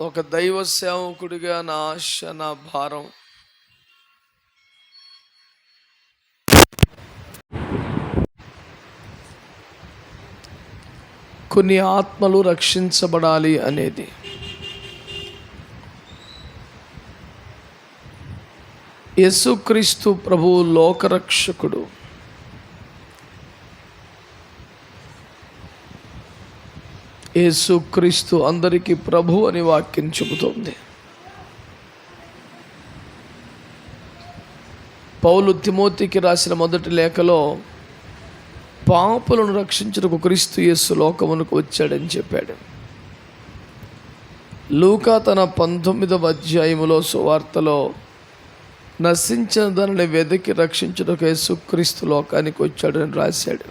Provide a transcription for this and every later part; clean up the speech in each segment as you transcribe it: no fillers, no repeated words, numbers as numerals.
ఒక దైవ సేవకుడిగా నా ఆశ, నా భారం కొన్ని ఆత్మలు రక్షించబడాలి అనేది. యేసుక్రీస్తు ప్రభువు లోకరక్షకుడు. యేసుక్రీస్తు అందరికీ ప్రభు అని వాక్యం చెబుతోంది. పౌలు తిమోతికి రాసిన మొదటి లేఖలో పాపులను రక్షించుటకు క్రీస్తు యేసు లోకమునకు వచ్చాడని చెప్పాడు. లూకా తన 19వ అధ్యాయములో సువార్తలో నశించిన దానిని వెదకి రక్షించుటకు యేసుక్రీస్తు లోకానికి వచ్చాడని రాశాడు.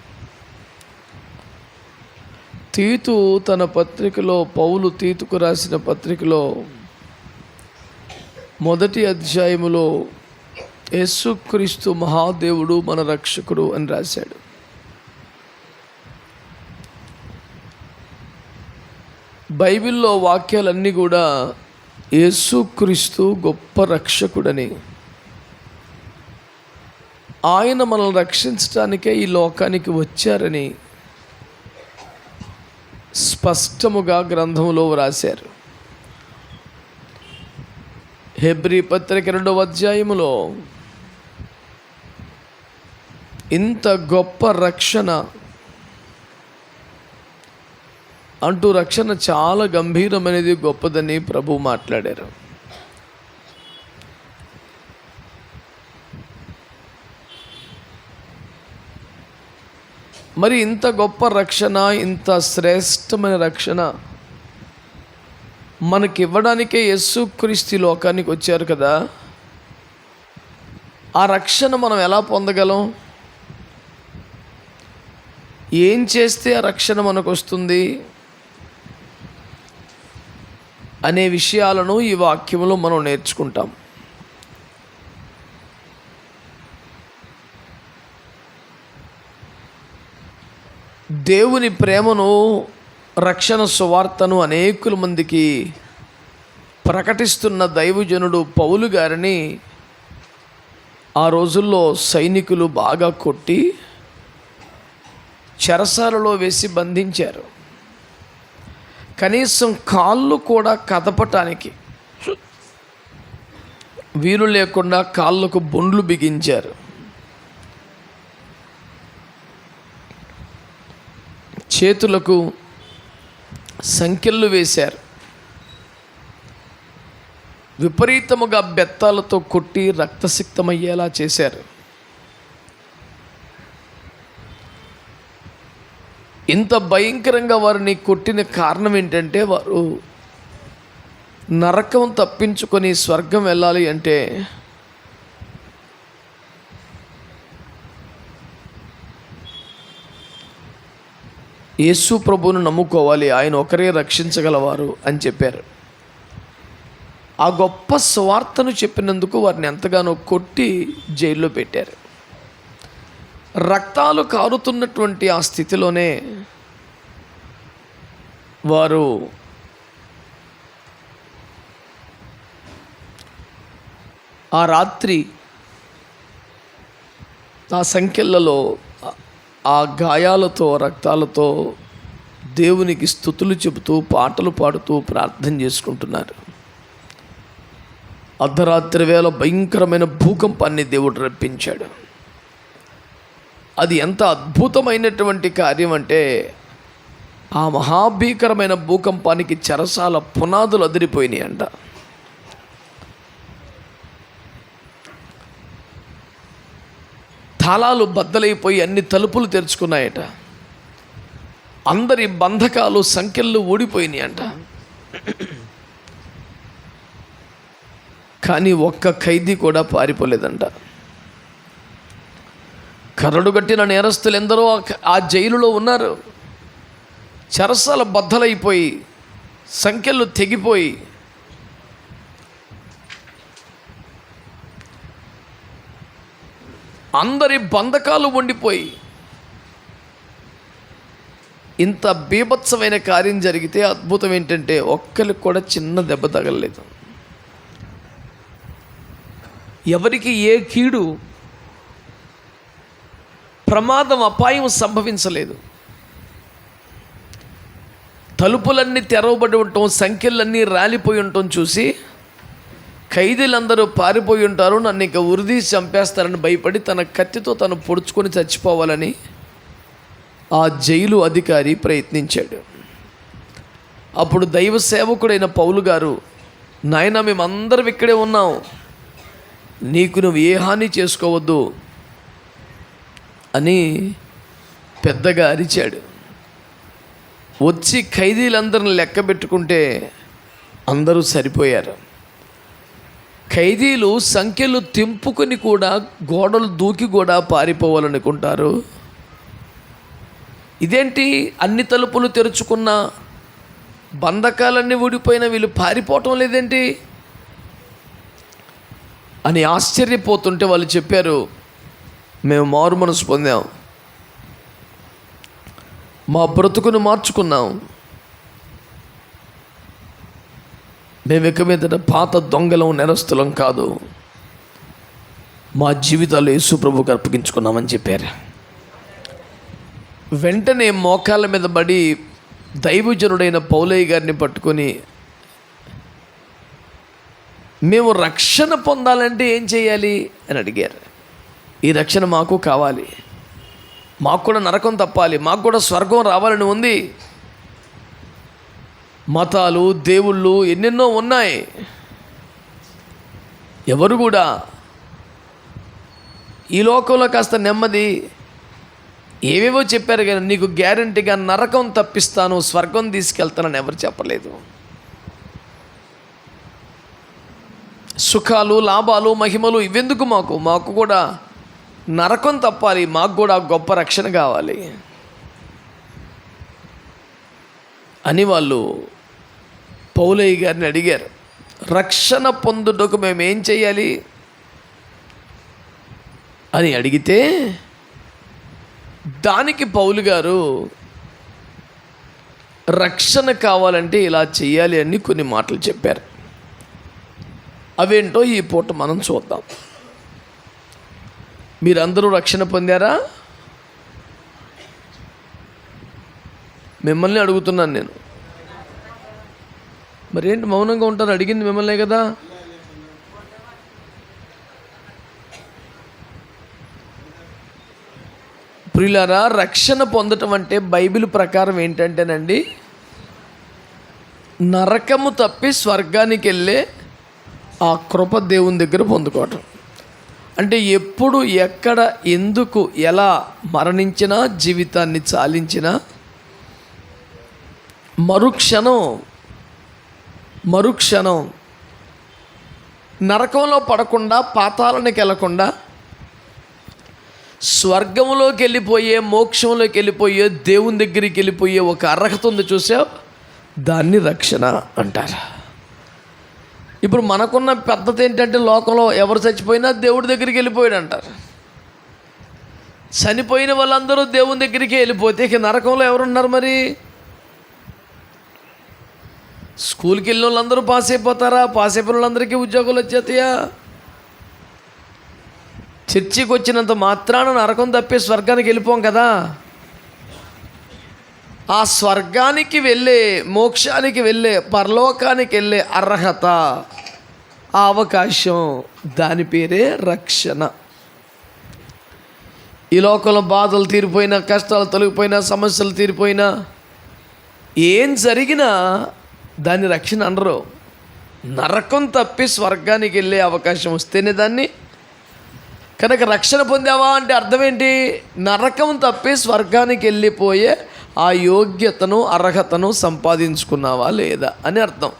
తీతు తన పత్రికలో, పౌలు తీతుకు రాసిన పత్రికలో మొదటి అధ్యాయములో యేసుక్రీస్తు మహాదేవుడు మన రక్షకుడు అని రాశాడు. బైబిల్లో వాక్యాలన్నీ కూడా యేసుక్రీస్తు గొప్ప రక్షకుడని, ఆయన మనల్ని రక్షించడానికే ఈ లోకానికి వచ్చారని స్పష్టముగా గ్రంథంలో వ్రాశారు. హెబ్రీ పత్రిక 2వ అధ్యాయములో ఇంత గొప్ప రక్షణ అంటూ, రక్షణ చాలా గంభీరమైనది, గొప్పదని ప్రభు మాట్లాడారు. మరి ఇంత గొప్ప రక్షణ, ఇంత శ్రేష్టమైన రక్షణ మనకి ఇవ్వడానికే యేసుక్రీస్తు లోకానికి వచ్చారు కదా. ఆ రక్షణ మనం ఎలా పొందగలం? ఏం చేస్తే ఆ రక్షణ మనకు వస్తుంది అనే విషయాలను ఈ వాక్యంలో మనం నేర్చుకుంటాం. దేవుని ప్రేమను, రక్షణ సువార్తను అనేకుల మందికి ప్రకటిస్తున్న దైవజనుడు పౌలు గారిని ఆ రోజుల్లో సైనికులు బాగా కొట్టి చెరసాలలో వేసి బంధించారు. కనీసం కాళ్ళు కూడా కదపటానికి వీలు లేకుండా కాళ్ళకు బొండ్లు బిగించారు. చేతులకు సంకెళ్ళు వేశారు. విపరీతముగా బెత్తాలతో కొట్టి రక్తసిక్తమయ్యేలా చేశారు. ఇంత భయంకరంగా వారిని కొట్టిన కారణం ఏంటంటే, వారు నరకం తప్పించుకొని స్వర్గం వెళ్ళాలి అంటే యేసు ప్రభువును నమ్ముకోవాలి, ఆయన ఒకరే రక్షించగలవారు అని చెప్పారు. ఆ గొప్ప సువార్తను చెప్పినందుకు వారిని ఎంతగానో కొట్టి జైల్లో పెట్టారు. రక్తాలు కారుతున్నటువంటి ఆ స్థితిలోనే వారు ఆ రాత్రి ఆ సంఖ్యలలో, ఆ గాయాలతో, రక్తాలతో దేవునికి స్తుతులు చెబుతూ, పాటలు పాడుతూ ప్రార్థన చేసుకుంటున్నారు. అర్ధరాత్రి వేళ భయంకరమైన భూకంపాన్ని దేవుడు రప్పించాడు. అది ఎంత అద్భుతమైనటువంటి కార్యం అంటే, ఆ మహాభీకరమైన భూకంపానికి చెరసాల పునాదులు అదిరిపోయినాయి అంట. తాళాలు బద్దలైపోయి అన్ని తలుపులు తెరుచుకున్నాయట. అందరి బంధకాలు, సంఖ్యలు ఊడిపోయినాయి అంట. కానీ ఒక్క ఖైదీ కూడా పారిపోలేదంట. కరడుగట్టిన నేరస్తులు ఎందరో ఆ జైలులో ఉన్నారు. చెరసాల బద్దలైపోయి, సంఖ్యలు తెగిపోయి, అందరి బంధకాలు వండిపోయి ఇంత బీభత్సమైన కార్యం జరిగితే అద్భుతం ఏంటంటే ఒక్కరికి కూడా చిన్న దెబ్బ తగలలేదు. ఎవరికి ఏ కీడు, ప్రమాదం, అపాయం సంభవించలేదు. తలుపులన్నీ తెరవబడి ఉండటం, సంఖ్యలన్నీ రాలిపోయి ఉండటం చూసి ఖైదీలందరూ పారిపోయి ఉంటారు, నన్ను ఇక ఉరిదీసి చంపేస్తారని భయపడి తన కత్తితో తను పొడుచుకొని చచ్చిపోవాలని ఆ జైలు అధికారి ప్రయత్నించాడు. అప్పుడు దైవ సేవకుడైన పౌలు గారు, నాయనా మేమందరం ఇక్కడే ఉన్నాం, నీకు నువ్వు ఏ హాని చేసుకోవద్దు అని పెద్దగా అరిచాడు. వచ్చి ఖైదీలందరిని లెక్క పెట్టుకుంటే అందరూ సరిపోయారు. ఖైదీలు సంఖ్యలు తెంపుకొని కూడా గోడలు దూకి కూడా పారిపోవాలనుకుంటారు. ఇదేంటి, అన్ని తలుపులు తెరుచుకున్న, బంధకాలన్నీ ఊడిపోయిన వీళ్ళు పారిపోవటం లేదేంటి అని ఆశ్చర్యపోతుంటే వాళ్ళు చెప్పారు, మేము మారు మనసు పొందాం, మా బ్రతుకును మార్చుకున్నాం, మేము ఇక మీద పాత దొంగలం, నేరస్తులం కాదు, మా జీవితాలు యేసు ప్రభువుకు అర్పించుకున్నామని చెప్పారు. వెంటనే మోకాళ్ళ మీద పడి దైవజనుడైన పౌలయ్య గారిని పట్టుకొని, మేము రక్షణ పొందాలంటే ఏం చేయాలి అని అడిగారు. ఈ రక్షణ మాకు కావాలి, మాకు కూడా నరకం తప్పాలి, మాకు కూడా స్వర్గం రావాలని ఉంది. మతాలు, దేవుళ్ళు ఎన్నెన్నో ఉన్నాయి, ఎవరు కూడా ఈ లోకంలో కాస్త నెమ్మది ఏవేవో చెప్పారు కానీ నీకు గ్యారంటీగా నరకం తప్పిస్తాను, స్వర్గం తీసుకెళ్తానని ఎవరు చెప్పలేదు. సుఖాలు, లాభాలు, మహిమలు ఇవెందుకు మాకు కూడా నరకం తప్పాలి, మాకు కూడా గొప్ప రక్షణ కావాలి అని వాళ్ళు పౌలయ్య గారిని అడిగారు. రక్షణ పొందుటకు మేము ఏం చేయాలి అని అడిగితే దానికి పౌలు గారు రక్షణ కావాలంటే ఇలా చేయాలి అని కొన్ని మాటలు చెప్పారు. అవేంటో ఈ పూట మనం చూద్దాం. మీరందరూ రక్షణ పొందారా? మిమ్మల్ని అడుగుతున్నాను నేను. మరేంటి మౌనంగా ఉంటారు? అడిగింది మిమ్మల్నే కదా. ప్రియులారా, రక్షణ పొందటం అంటే బైబిల్ ప్రకారం ఏంటంటేనండి, నరకము తప్పి స్వర్గానికి వెళ్ళే ఆ కృప దేవుని దగ్గర పొందుకోవటం. అంటే ఎప్పుడు, ఎక్కడ, ఎందుకు, ఎలా మరణించినా, జీవితాన్ని చాలించినా మరుక్షణం నరకంలో పడకుండా, పాతాళానికి వెళ్ళకుండా స్వర్గంలోకి వెళ్ళిపోయే, మోక్షంలోకి వెళ్ళిపోయే, దేవుని దగ్గరికి వెళ్ళిపోయే ఒక అర్హత ఉంది చూసావు, దాన్ని రక్షణ అంటారు. ఇప్పుడు మనకున్న పద్ధతి ఏంటంటే, లోకంలో ఎవరు చచ్చిపోయినా దేవుడి దగ్గరికి వెళ్ళిపోయాడు అంటారు. చనిపోయిన వాళ్ళందరూ దేవుని దగ్గరికి వెళ్ళిపోతే ఇక నరకంలో ఎవరున్నారు? మరి స్కూల్కి వెళ్ళిన వాళ్ళందరూ పాస్ అయిపోతారా? పాస్ అయిపోయిన వాళ్ళందరికీ ఉద్యోగాలు వచ్చేస్తాయా? చర్చికి వచ్చినంత మాత్రాన నరకం తప్పి స్వర్గానికి వెళ్ళిపోం కదా. ఆ స్వర్గానికి వెళ్ళే, మోక్షానికి వెళ్ళే, పరలోకానికి వెళ్ళే అర్హత, ఆ అవకాశం, దాని పేరే రక్షణ. ఈ లోకంలో బాధలు తీరిపోయినా, కష్టాలు తొలగిపోయినా, సమస్యలు తీరిపోయినా, ఏం జరిగినా దాన్ని రక్షణ అనరు. నరకం తప్పి స్వర్గానికి వెళ్ళే అవకాశం వస్తేనే దాన్ని. కనుక రక్షణ పొందావా అంటే అర్థం ఏంటి? నరకం తప్పి స్వర్గానికి వెళ్ళిపోయే ఆ యోగ్యతను, అర్హతను సంపాదించుకున్నావా లేదా అని అర్థం.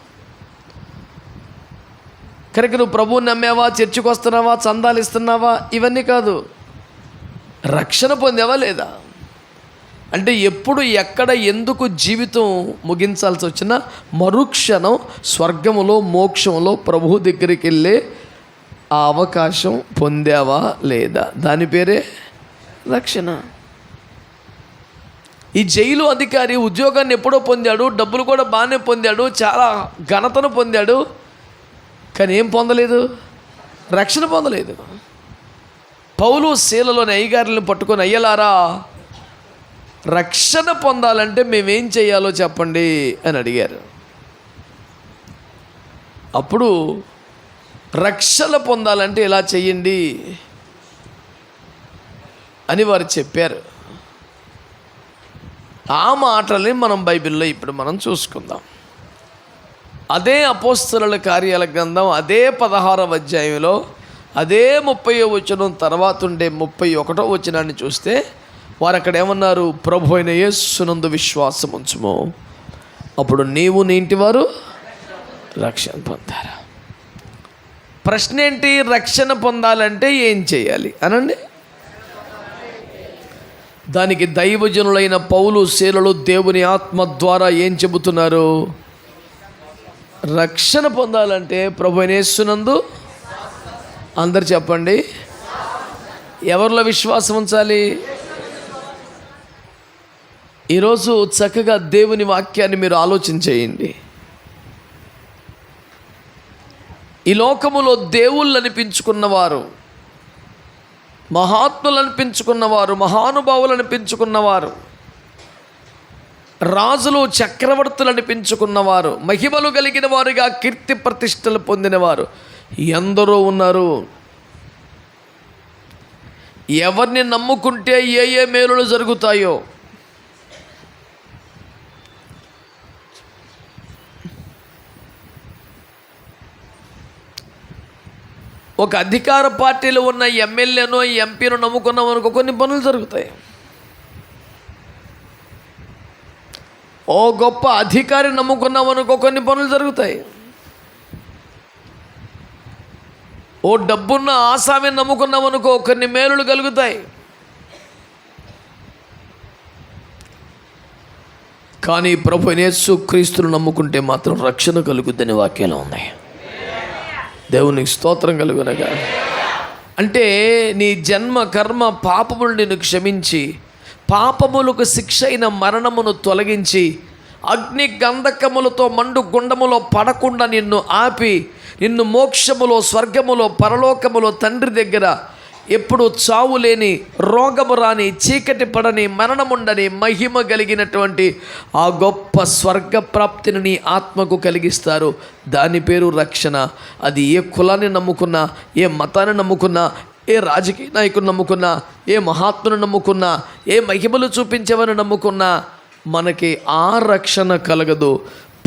కనుక నువ్వు ప్రభువుని నమ్మావా, చర్చికి వస్తున్నావా, చందాలు ఇస్తున్నావా, ఇవన్నీ కాదు. రక్షణ పొందావా లేదా అంటే ఎప్పుడు, ఎక్కడ, ఎందుకు జీవితం ముగించాల్సి వచ్చినా మరుక్షణం స్వర్గములో, మోక్షంలో ప్రభువు దగ్గరికి వెళ్ళే ఆ అవకాశం పొందావా లేదా, దాని పేరే రక్షణ. ఈ జైలు అధికారి ఉద్యోగాన్ని ఎప్పుడో పొందాడు, డబ్బులు కూడా బాగానే పొందాడు, చాలా ఘనతను పొందాడు, కానీ ఏం పొందలేదు, రక్షణ పొందలేదు. పౌలు శీలలోని అయ్యగారులను పట్టుకొని, అయ్యలారా, రక్షణ పొందాలంటే మేమేం చేయాలో చెప్పండి అని అడిగారు. అప్పుడు రక్షణ పొందాలంటే ఇలా చెయ్యండి అని వారు చెప్పారు. ఆ మాటల్ని మనం బైబిల్లో ఇప్పుడు మనం చూసుకుందాం. అదే అపోస్తలుల కార్యాల గ్రంథం అదే 16వ అధ్యాయంలో అదే 30వ వచనం తర్వాత ఉండే 31వ వచనాన్ని చూస్తే వారు అక్కడ ఏమన్నారు, ప్రభు అయిన యేసునందు విశ్వాసం ఉంచుము, అప్పుడు నీవు నీ ఇంటి వారు రక్షణ పొందారు. ప్రశ్న ఏంటి, రక్షణ పొందాలంటే ఏం చేయాలి అనండి. దానికి దైవజనులైన పౌలు శీలలు దేవుని ఆత్మ ద్వారా ఏం చెబుతున్నారు, రక్షణ పొందాలంటే ప్రభు అయిన యేసునందు, అందరు చెప్పండి, ఎవరిలో విశ్వాసం ఉంచాలి? ఈరోజు చక్కగా దేవుని వాక్యాన్ని మీరు ఆలోచన చేయండి. ఈ లోకములో దేవుళ్ళు అనిపించుకున్నవారు, మహాత్ములు అనిపించుకున్నవారు, మహానుభావులు అనిపించుకున్నవారు, రాజులు చక్రవర్తులు అనిపించుకున్నవారు, మహిమలు కలిగిన వారుగా కీర్తి ప్రతిష్టలు పొందినవారు ఎందరో ఉన్నారు. ఎవరిని నమ్ముకుంటే ఏ ఏ మేలులు జరుగుతాయో, ఒక అధికార పార్టీలో ఉన్న ఎమ్మెల్యేనో ఎంపీనో నమ్ముకున్నాం అనుకో కొన్ని పనులు జరుగుతాయి. ఓ గొప్ప అధికారి నమ్ముకున్నాం అనుకో కొన్ని పనులు జరుగుతాయి. ఓ డబ్బున్న ఆసామిని నమ్ముకున్నాం అనుకో కొన్ని మేలులు కలుగుతాయి. కానీ ప్రభు యేసు క్రీస్తును నమ్ముకుంటే మాత్రం రక్షణ కలుగుద్దని వాక్యాలు ఉన్నాయి. దేవునికి స్తోత్రం కలుగునగా. అంటే నీ జన్మ కర్మ పాపములు నిన్ను క్షమించి, పాపములకు శిక్ష అయిన మరణమును తొలగించి, అగ్ని గంధకములతో మండు గుండములో పడకుండా నిన్ను ఆపి, నిన్ను మోక్షములో, స్వర్గములో, పరలోకములో తండ్రి దగ్గర ఎప్పుడు చావు లేని, రోగము రాని, చీకటి పడని, మరణముండని, మహిమ కలిగినటువంటి ఆ గొప్ప స్వర్గ ప్రాప్తిని నీ ఆత్మకు కలిగిస్తారు. దాని పేరు రక్షణ. అది ఏ కులాన్ని నమ్ముకున్నా, ఏ మతాన్ని నమ్ముకున్నా, ఏ రాజకీయ నాయకుని నమ్ముకున్నా, ఏ మహాత్ముని నమ్ముకున్నా, ఏ మహిమలు చూపించేవని నమ్ముకున్నా మనకి ఆ రక్షణ కలగదు.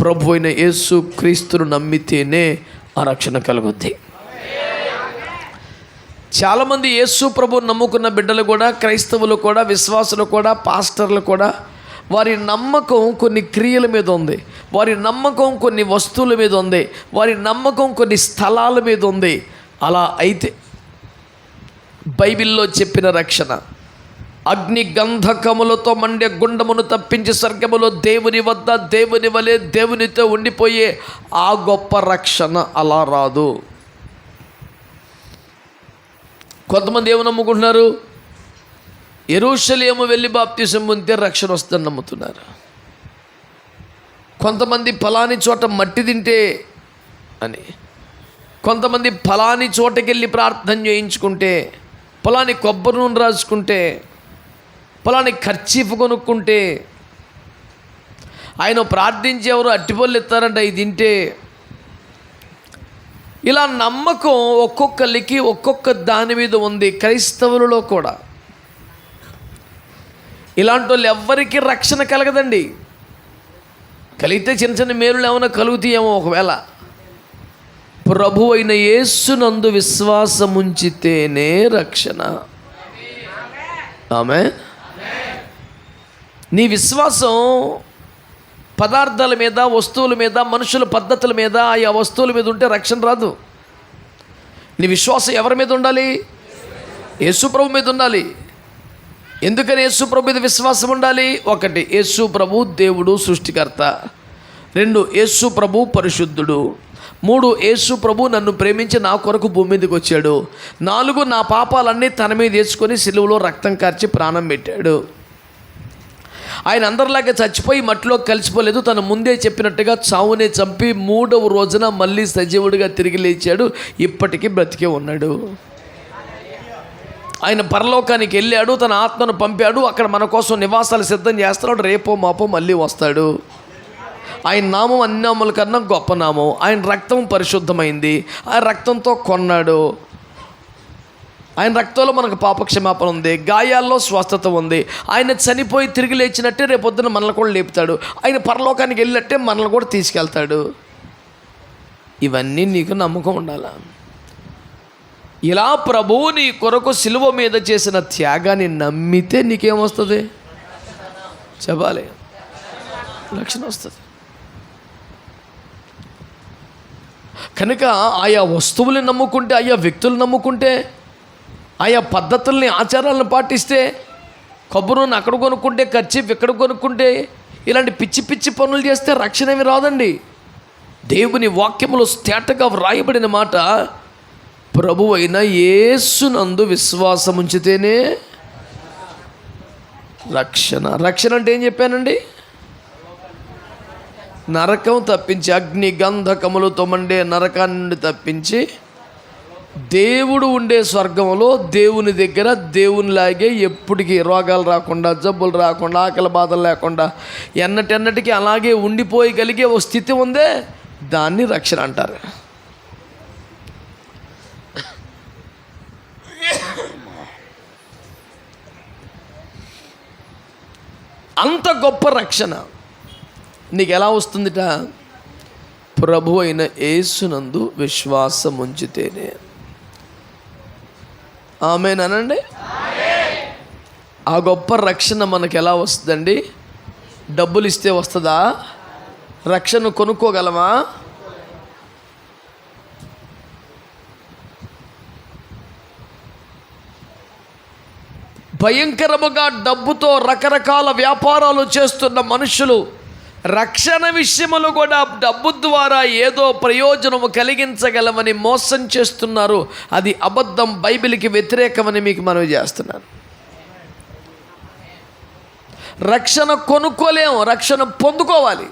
ప్రభు అయిన యేసు క్రీస్తును నమ్మితేనే ఆ రక్షణ కలుగుద్ది. చాలామంది యేసు ప్రభువుని నమ్ముకున్న బిడ్డలు కూడా, క్రైస్తవులు కూడా, విశ్వాసులు కూడా, పాస్టర్లు కూడా, వారి నమ్మకం కొన్ని క్రియల మీద ఉంది, వారి నమ్మకం కొన్ని వస్తువుల మీద ఉంది, వారి నమ్మకం కొన్ని స్థలాల మీద ఉంది. అలా అయితే బైబిల్లో చెప్పిన రక్షణ, అగ్ని గంధకములతో మండే గుండమును తప్పించి స్వర్గములో దేవుని వద్ద దేవుని వలె దేవునితో ఉండిపోయే ఆ గొప్ప రక్షణ అలా రాదు. కొంతమంది ఏమి నమ్ముకుంటున్నారు, యెరూషలేము వెళ్ళి బాప్తిసం పొందితే రక్షణ వస్తుందని నమ్ముతున్నారు. కొంతమంది ఫలాని చోట మట్టి తింటే అని, కొంతమంది ఫలాని చోటకెళ్ళి ప్రార్థన చేయించుకుంటే, ఫలాని కొబ్బరి నూనె రాసుకుంటే, ఫలాని ఖర్చీఫ్ కొనుక్కుంటే, ఆయన ప్రార్థించేవారు అట్టిపళ్ళు ఇస్తారంట ఇది తింటే. ఇలా నమ్మకం ఒక్కొక్కరికి ఒక్కొక్క దాని మీద ఉంది. క్రైస్తవులలో కూడా ఇలాంటి వాళ్ళు ఎవ్వరికీ రక్షణ కలగదండి. కలిగితే చిన్న చిన్న మేలులు ఏమైనా కలుగుతాయేమో ఒకవేళ. ప్రభు అయిన యేసునందు విశ్వాసం ఉంచితేనే రక్షణ. ఆమేన్. నీ విశ్వాసం పదార్థాల మీద, వస్తువుల మీద, మనుషుల పద్ధతుల మీద, ఆయా వస్తువుల మీద ఉంటే రక్షణ రాదు. నీ విశ్వాసం ఎవరి మీద ఉండాలి? యేసు ప్రభు మీద ఉండాలి. ఎందుకని యేసు ప్రభు మీద విశ్వాసం ఉండాలి? 1, యేసు ప్రభు దేవుడు సృష్టికర్త. 2, యేసు ప్రభు పరిశుద్ధుడు. 3, యేసు ప్రభు నన్ను ప్రేమించి నా కొరకు భూమి మీదకి వచ్చాడు. 4, నా పాపాలన్నీ తన మీద వేసుకొని సిలువలో రక్తం కార్చి ప్రాణం పెట్టాడు. ఆయన అందరిలాగా చచ్చిపోయి మట్టిలో కలిసిపోలేదు. తను ముందే చెప్పినట్టుగా చావునే చంపి 3వ రోజున మళ్ళీ సజీవుడిగా తిరిగి లేచాడు. ఇప్పటికీ బ్రతికే ఉన్నాడు. ఆయన పరలోకానికి వెళ్ళాడు, తన ఆత్మను పంపాడు. అక్కడ మన కోసం నివాసాలు సిద్ధం చేస్తున్నాడు. రేపో మాపో మళ్ళీ వస్తాడు. ఆయన నామం అన్ని నామముల కన్నా గొప్ప నామం. ఆయన రక్తం పరిశుద్ధమైంది. ఆయన రక్తంతో కొన్నాడు. ఆయన రక్తంలో మనకు పాపక్షమాపణ ఉంది. గాయాల్లో స్వస్థత ఉంది. ఆయన చనిపోయి తిరిగి లేచినట్టే రేపొద్దున మనల్ని కూడా లేపుతాడు. ఆయన పరలోకానికి వెళ్ళినట్టే మనల్ని కూడా తీసుకెళ్తాడు. ఇవన్నీ నీకు నమ్మకం ఉండాలా? ఇలా ప్రభువు నీ కొరకు సిలువ మీద చేసిన త్యాగాన్ని నమ్మితే నీకేమొస్తుంది? చెప్పాలి, రక్షణ వస్తుంది. కనుక ఆయా వస్తువుల్ని నమ్ముకుంటే, ఆయా వ్యక్తులు నమ్ముకుంటే, ఆయా పద్ధతుల్ని ఆచారాలను పాటిస్తే, కొబ్బరిని అక్కడ కొనుక్కుంటే, ఖర్చు ఇక్కడ కొనుక్కుంటే, ఇలాంటి పిచ్చి పిచ్చి పనులు చేస్తే రక్షణ ఏమి రాదండి. దేవుని వాక్యములో తేటగా వ్రాయబడిన మాట, ప్రభువు అయిన యేసునందు విశ్వాసం ఉంచితేనే రక్షణ. రక్షణ అంటే ఏం చెప్పానండి? నరకం తప్పించి, అగ్ని గంధకములతో మండే నరకాన్ని నుండి తప్పించి, దేవుడు ఉండే స్వర్గంలో దేవుని దగ్గర దేవునిలాగే ఎప్పటికీ రోగాలు రాకుండా, జబ్బులు రాకుండా, ఆకలి బాధలు లేకుండా ఎన్నటెన్నటికీ అలాగే ఉండిపోయగలిగే ఓ స్థితి ఉందే, దాన్ని రక్షణ అంటారు. అంత గొప్ప రక్షణ నీకు ఎలా వస్తుందిట? ప్రభు అయిన యేసునందు విశ్వాసం ఉంచితేనే. ఆమేనండి. ఆ గొప్ప రక్షణ మనకు ఎలా వస్తుందండి? డబ్బులు ఇస్తే వస్తుందా? రక్షణ కొనుక్కోగలమా? భయంకరముగా డబ్బుతో రకరకాల వ్యాపారాలు చేస్తున్న మనుషులు రక్షణ విషయములు కూడా డబ్బు ద్వారా ఏదో ప్రయోజనము కలిగించగలమని మోసం చేస్తున్నారు. అది అబద్ధం, బైబిల్కి వ్యతిరేకమని మీకు మనవి చేస్తున్నాను. రక్షణ కొనుక్కోలేము, రక్షణ పొందుకోవాలి.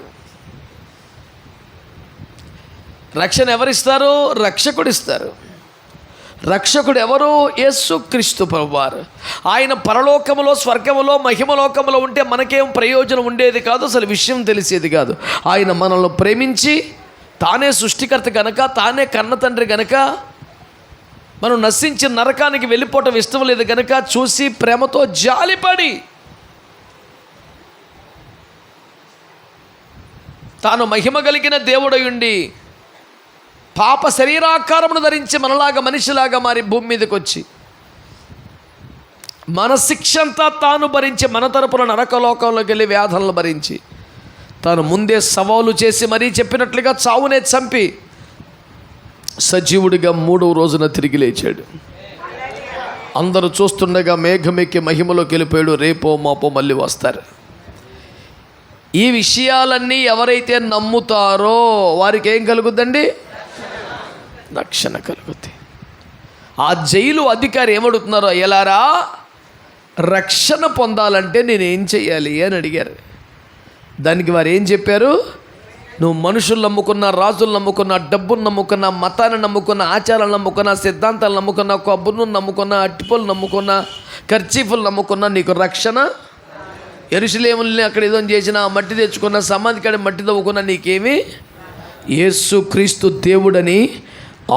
రక్షణ ఎవరిస్తారు? రక్షకుడు ఇస్తారు. రక్షకుడు ఎవరు? యేసుక్రీస్తు ప్రభువారు. ఆయన పరలోకములో, స్వర్గములో, మహిమలోకములో ఉంటే మనకేం ప్రయోజనం ఉండేది కాదు, అసలు విషయం తెలిసేది కాదు. ఆయన మనల్ని ప్రేమించి, తానే సృష్టికర్త గనక, తానే కన్న తండ్రి గనక, మనం నశించి నరకానికి వెళ్ళిపోవటం ఇష్టం లేదు గనక చూసి ప్రేమతో జాలిపడి తాను మహిమ కలిగిన దేవుడై ఉండి పాప శరీరాకారమును ధరించి మనలాగా మనిషిలాగా మారి భూమి మీదకి వచ్చి మన శిక్ష అంతా తాను భరించి, మన తరపున నరకలోకంలోకి వెళ్ళి వ్యాధులను భరించి, తాను ముందే సవాలు చేసి మరీ చెప్పినట్లుగా చావునే చంపి సజీవుడిగా 3వ రోజున తిరిగి లేచాడు. అందరూ చూస్తుండగా మేఘమెక్కి మహిమలోకి వెళ్ళిపోయాడు. రేపో మాపో మళ్ళీ వస్తారు. ఈ విషయాలన్నీ ఎవరైతే నమ్ముతారో వారికి ఏం కలుగుద్దండి? రక్షణ కలుగుద్ది. ఆ జైలు అధికారి ఏమడుగుతున్నారో, ఎలారా రక్షణ పొందాలంటే నేనేం చెయ్యాలి అని అడిగారు. దానికి వారు ఏం చెప్పారు? నువ్వు మనుషులు నమ్ముకున్నా, రాజులు నమ్ముకున్నా, డబ్బును నమ్ముకున్నా, మతాన్ని నమ్ముకున్నా, ఆచారాలు నమ్ముకున్నా, సిద్ధాంతాలు నమ్ముకున్నా, కొబ్బరిను నమ్ముకున్నా, అట్టిపళ్ళు నమ్ముకున్నా, కర్చీఫులు నమ్ముకున్నా, నీకు రక్షణ. యెరూషలేముని అక్కడ ఏదో చేసిన మట్టి తెచ్చుకున్న, సమాధి కాడ మట్టి తవ్వుకున్నా, నీకేమి? యేసుక్రీస్తు దేవుడని,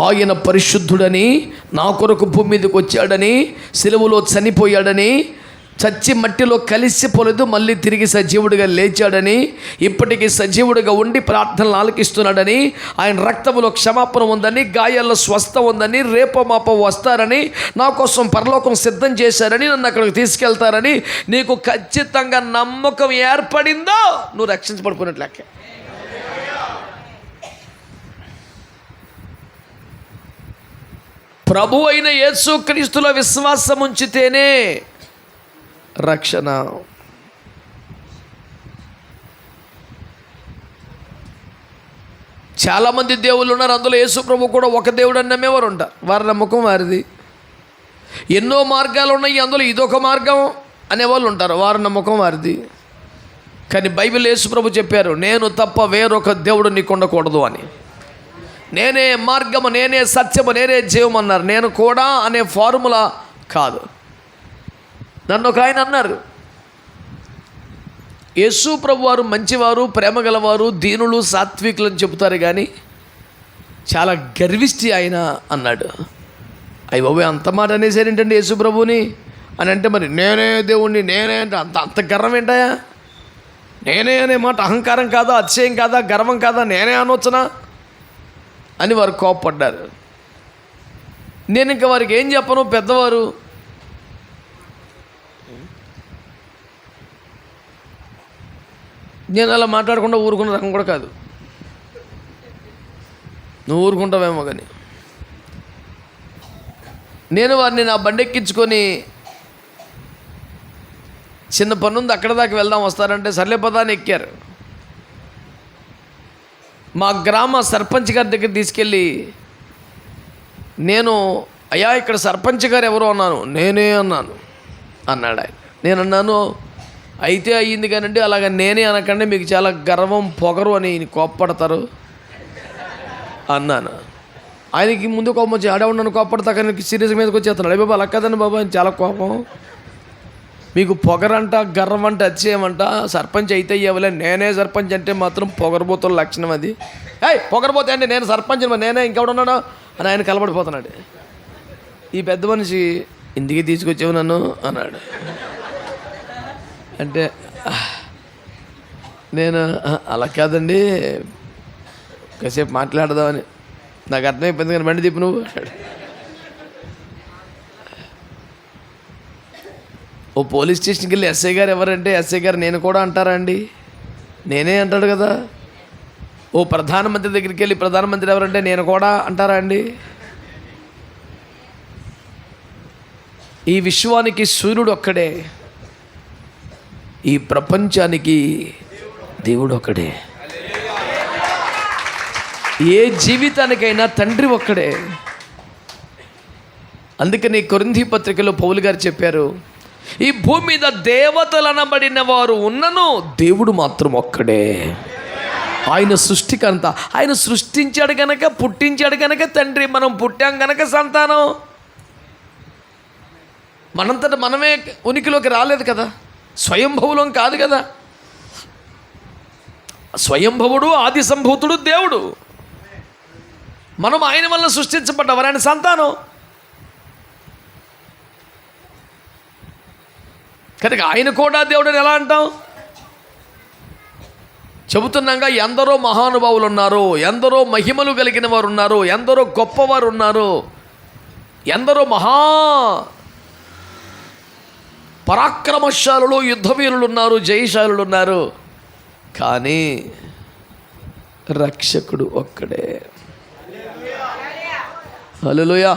ఆయన పరిశుద్ధుడని, నా కొరకు భూమి మీదకి వచ్చాడని, సిలువలో చనిపోయాడని, చచ్చి మట్టిలో కలిసిపోలేదు, మళ్ళీ తిరిగి సజీవుడిగా లేచాడని, ఇప్పటికీ సజీవుడిగా ఉండి ప్రార్థనలు ఆలకిస్తున్నాడని, ఆయన రక్తములో క్షమాపణ ఉందని, గాయాల్లో స్వస్థ ఉందని, రేపో మాపో వస్తారని, నా కోసం పరలోకం సిద్ధం చేశారని, నన్ను అక్కడికి తీసుకెళ్తారని నీకు ఖచ్చితంగా నమ్మకం ఏర్పడిందో నువ్వు రక్షించబడుకున్నట్లే. ప్రభు అయిన యేసుక్రీస్తులో విశ్వాసం ఉంచితేనే రక్షణ. చాలామంది దేవుళ్ళు ఉన్నారు, అందులో యేసు ప్రభు కూడా ఒక దేవుడు అని నమ్మేవారు ఉంటారు. వారి నమ్మకం వారిది. ఎన్నో మార్గాలు ఉన్నాయి, అందులో ఇదొక మార్గం అనేవాళ్ళు ఉంటారు. వారి నమ్మకం వారిది. కానీ బైబిల్ యేసు ప్రభు చెప్పారు, నేను తప్ప వేరొక దేవుడు నీకు ఉండకూడదు అని. నేనే మార్గము, నేనే సత్యము, నేనే జీవం అన్నారు. నేను కూడా అనే ఫార్ములా కాదు. నన్ను ఒక ఆయన అన్నారు, యేసు ప్రభు వారు మంచివారు, ప్రేమ గలవారు, దీనులు, సాత్వికులు అని చెబుతారు, కానీ చాలా గర్విష్టి ఆయన అన్నాడు. అయ్య బాబోయ్, అంత మాట అనేసారేంటండి యేసు ప్రభుని అని అంటే, మరి నేనే దేవుణ్ణి, నేనే అంటే అంత గర్వం ఏంటయా? నేనే అనే మాట అహంకారం కాదా, అతిశయం కాదా, గర్వం కాదా? నేనే అనొచ్చునా అని వారు కోప్పడ్డారు. నేను ఇంకా వారికి ఏం చెప్పను, పెద్దవారు. నేను అలా మాట్లాడకుండా ఊరుకున్న రకం కూడా కాదు. నువ్వు ఊరుకుంటావేమో కానీ నేను వారిని నా బండెక్కించుకొని చిన్న పని ఉంది అక్కడ దాకా వెళ్దాం వస్తారంటే సర్లే పదాన్ని ఎక్కారు. మా గ్రామ సర్పంచ్ గారి దగ్గర తీసుకెళ్ళి నేను, అయ్యా ఇక్కడ సర్పంచ్ గారు ఎవరు అన్నాను. నేనే అన్నాను అన్నాడు ఆయన. నేను అన్నాను, అయితే అయ్యింది కానండి, అలాగ నేనే అనకండి, మీకు చాలా గర్వం పొగరు అని కోప్పడతారు అన్నాను. ఆయనకి ముందు కోపం వచ్చి ఆడేవాడు నన్ను కోప్పడతా, కానీ సీరియస్ మీదకి వచ్చేస్తున్నాడు. బాబా అలా కదండి బాబా, ఆయన చాలా కోపం, మీకు పొగరంట, గర్వం అంటే అతిశయమంట, సర్పంచ్ అయితే ఇవ్వలే, నేనే సర్పంచ్ అంటే మాత్రం పొగరబోతున్న లక్షణం అది. పొగరబోతే అంటే నేను సర్పంచ్, నేనే ఇంకెవడున్నాడు అని ఆయన కలబడిపోతున్నాడు. ఈ పెద్ద మనిషి, ఇంటికి తీసుకొచ్చావు నన్ను అన్నాడు. అంటే నేను అలా కాదండి, కాసేపు మాట్లాడదామని, నాకు అర్థమైపోయింది కానీ బండి తిప్పు నువ్వు అన్నాడు. ఓ పోలీస్ స్టేషన్కి వెళ్ళి ఎస్ఐ గారు ఎవరంటే, ఎస్ఐ గారు నేను కూడా అంటారా అండి, నేనే అంటాడు కదా. ఓ ప్రధానమంత్రి దగ్గరికి వెళ్ళి ప్రధానమంత్రి ఎవరంటే నేను కూడా అంటారా అండి. ఈ విశ్వానికి సూర్యుడు ఒక్కడే, ఈ ప్రపంచానికి దేవుడు ఒక్కడే, ఏ జీవితానికైనా తండ్రి ఒక్కడే. అందుకని కొరింథీ పత్రికలో పౌలు గారు చెప్పారు, ఈ భూమి మీద దేవతలు అనబడిన వారు ఉన్నను, దేవుడు మాత్రం ఒక్కడే. ఆయన సృష్టికంతా, ఆయన సృష్టించాడు గనక, పుట్టించాడు గనక తండ్రి. మనం పుట్టాం గనక సంతానం. మనంతట మనమే ఉనికిలోకి రాలేదు కదా, స్వయంభవులం కాదు కదా. స్వయంభవుడు, ఆది సంభూతుడు దేవుడు. మనం ఆయన వల్ల సృష్టించబడ్డవారు, ఆయన సంతానం. కనుక ఆయన కూడా దేవుడని ఎలా అంటాం? చెబుతున్నాగా, ఎందరో మహానుభావులు ఉన్నారు, ఎందరో మహిమలు కలిగిన వారు ఉన్నారు, ఎందరో గొప్పవారు ఉన్నారు, ఎందరో మహా పరాక్రమశాలులు, యుద్ధవీరులు ఉన్నారు, జయశాలులు ఉన్నారు. కానీ రక్షకుడు ఒక్కడే. హల్లెలూయా.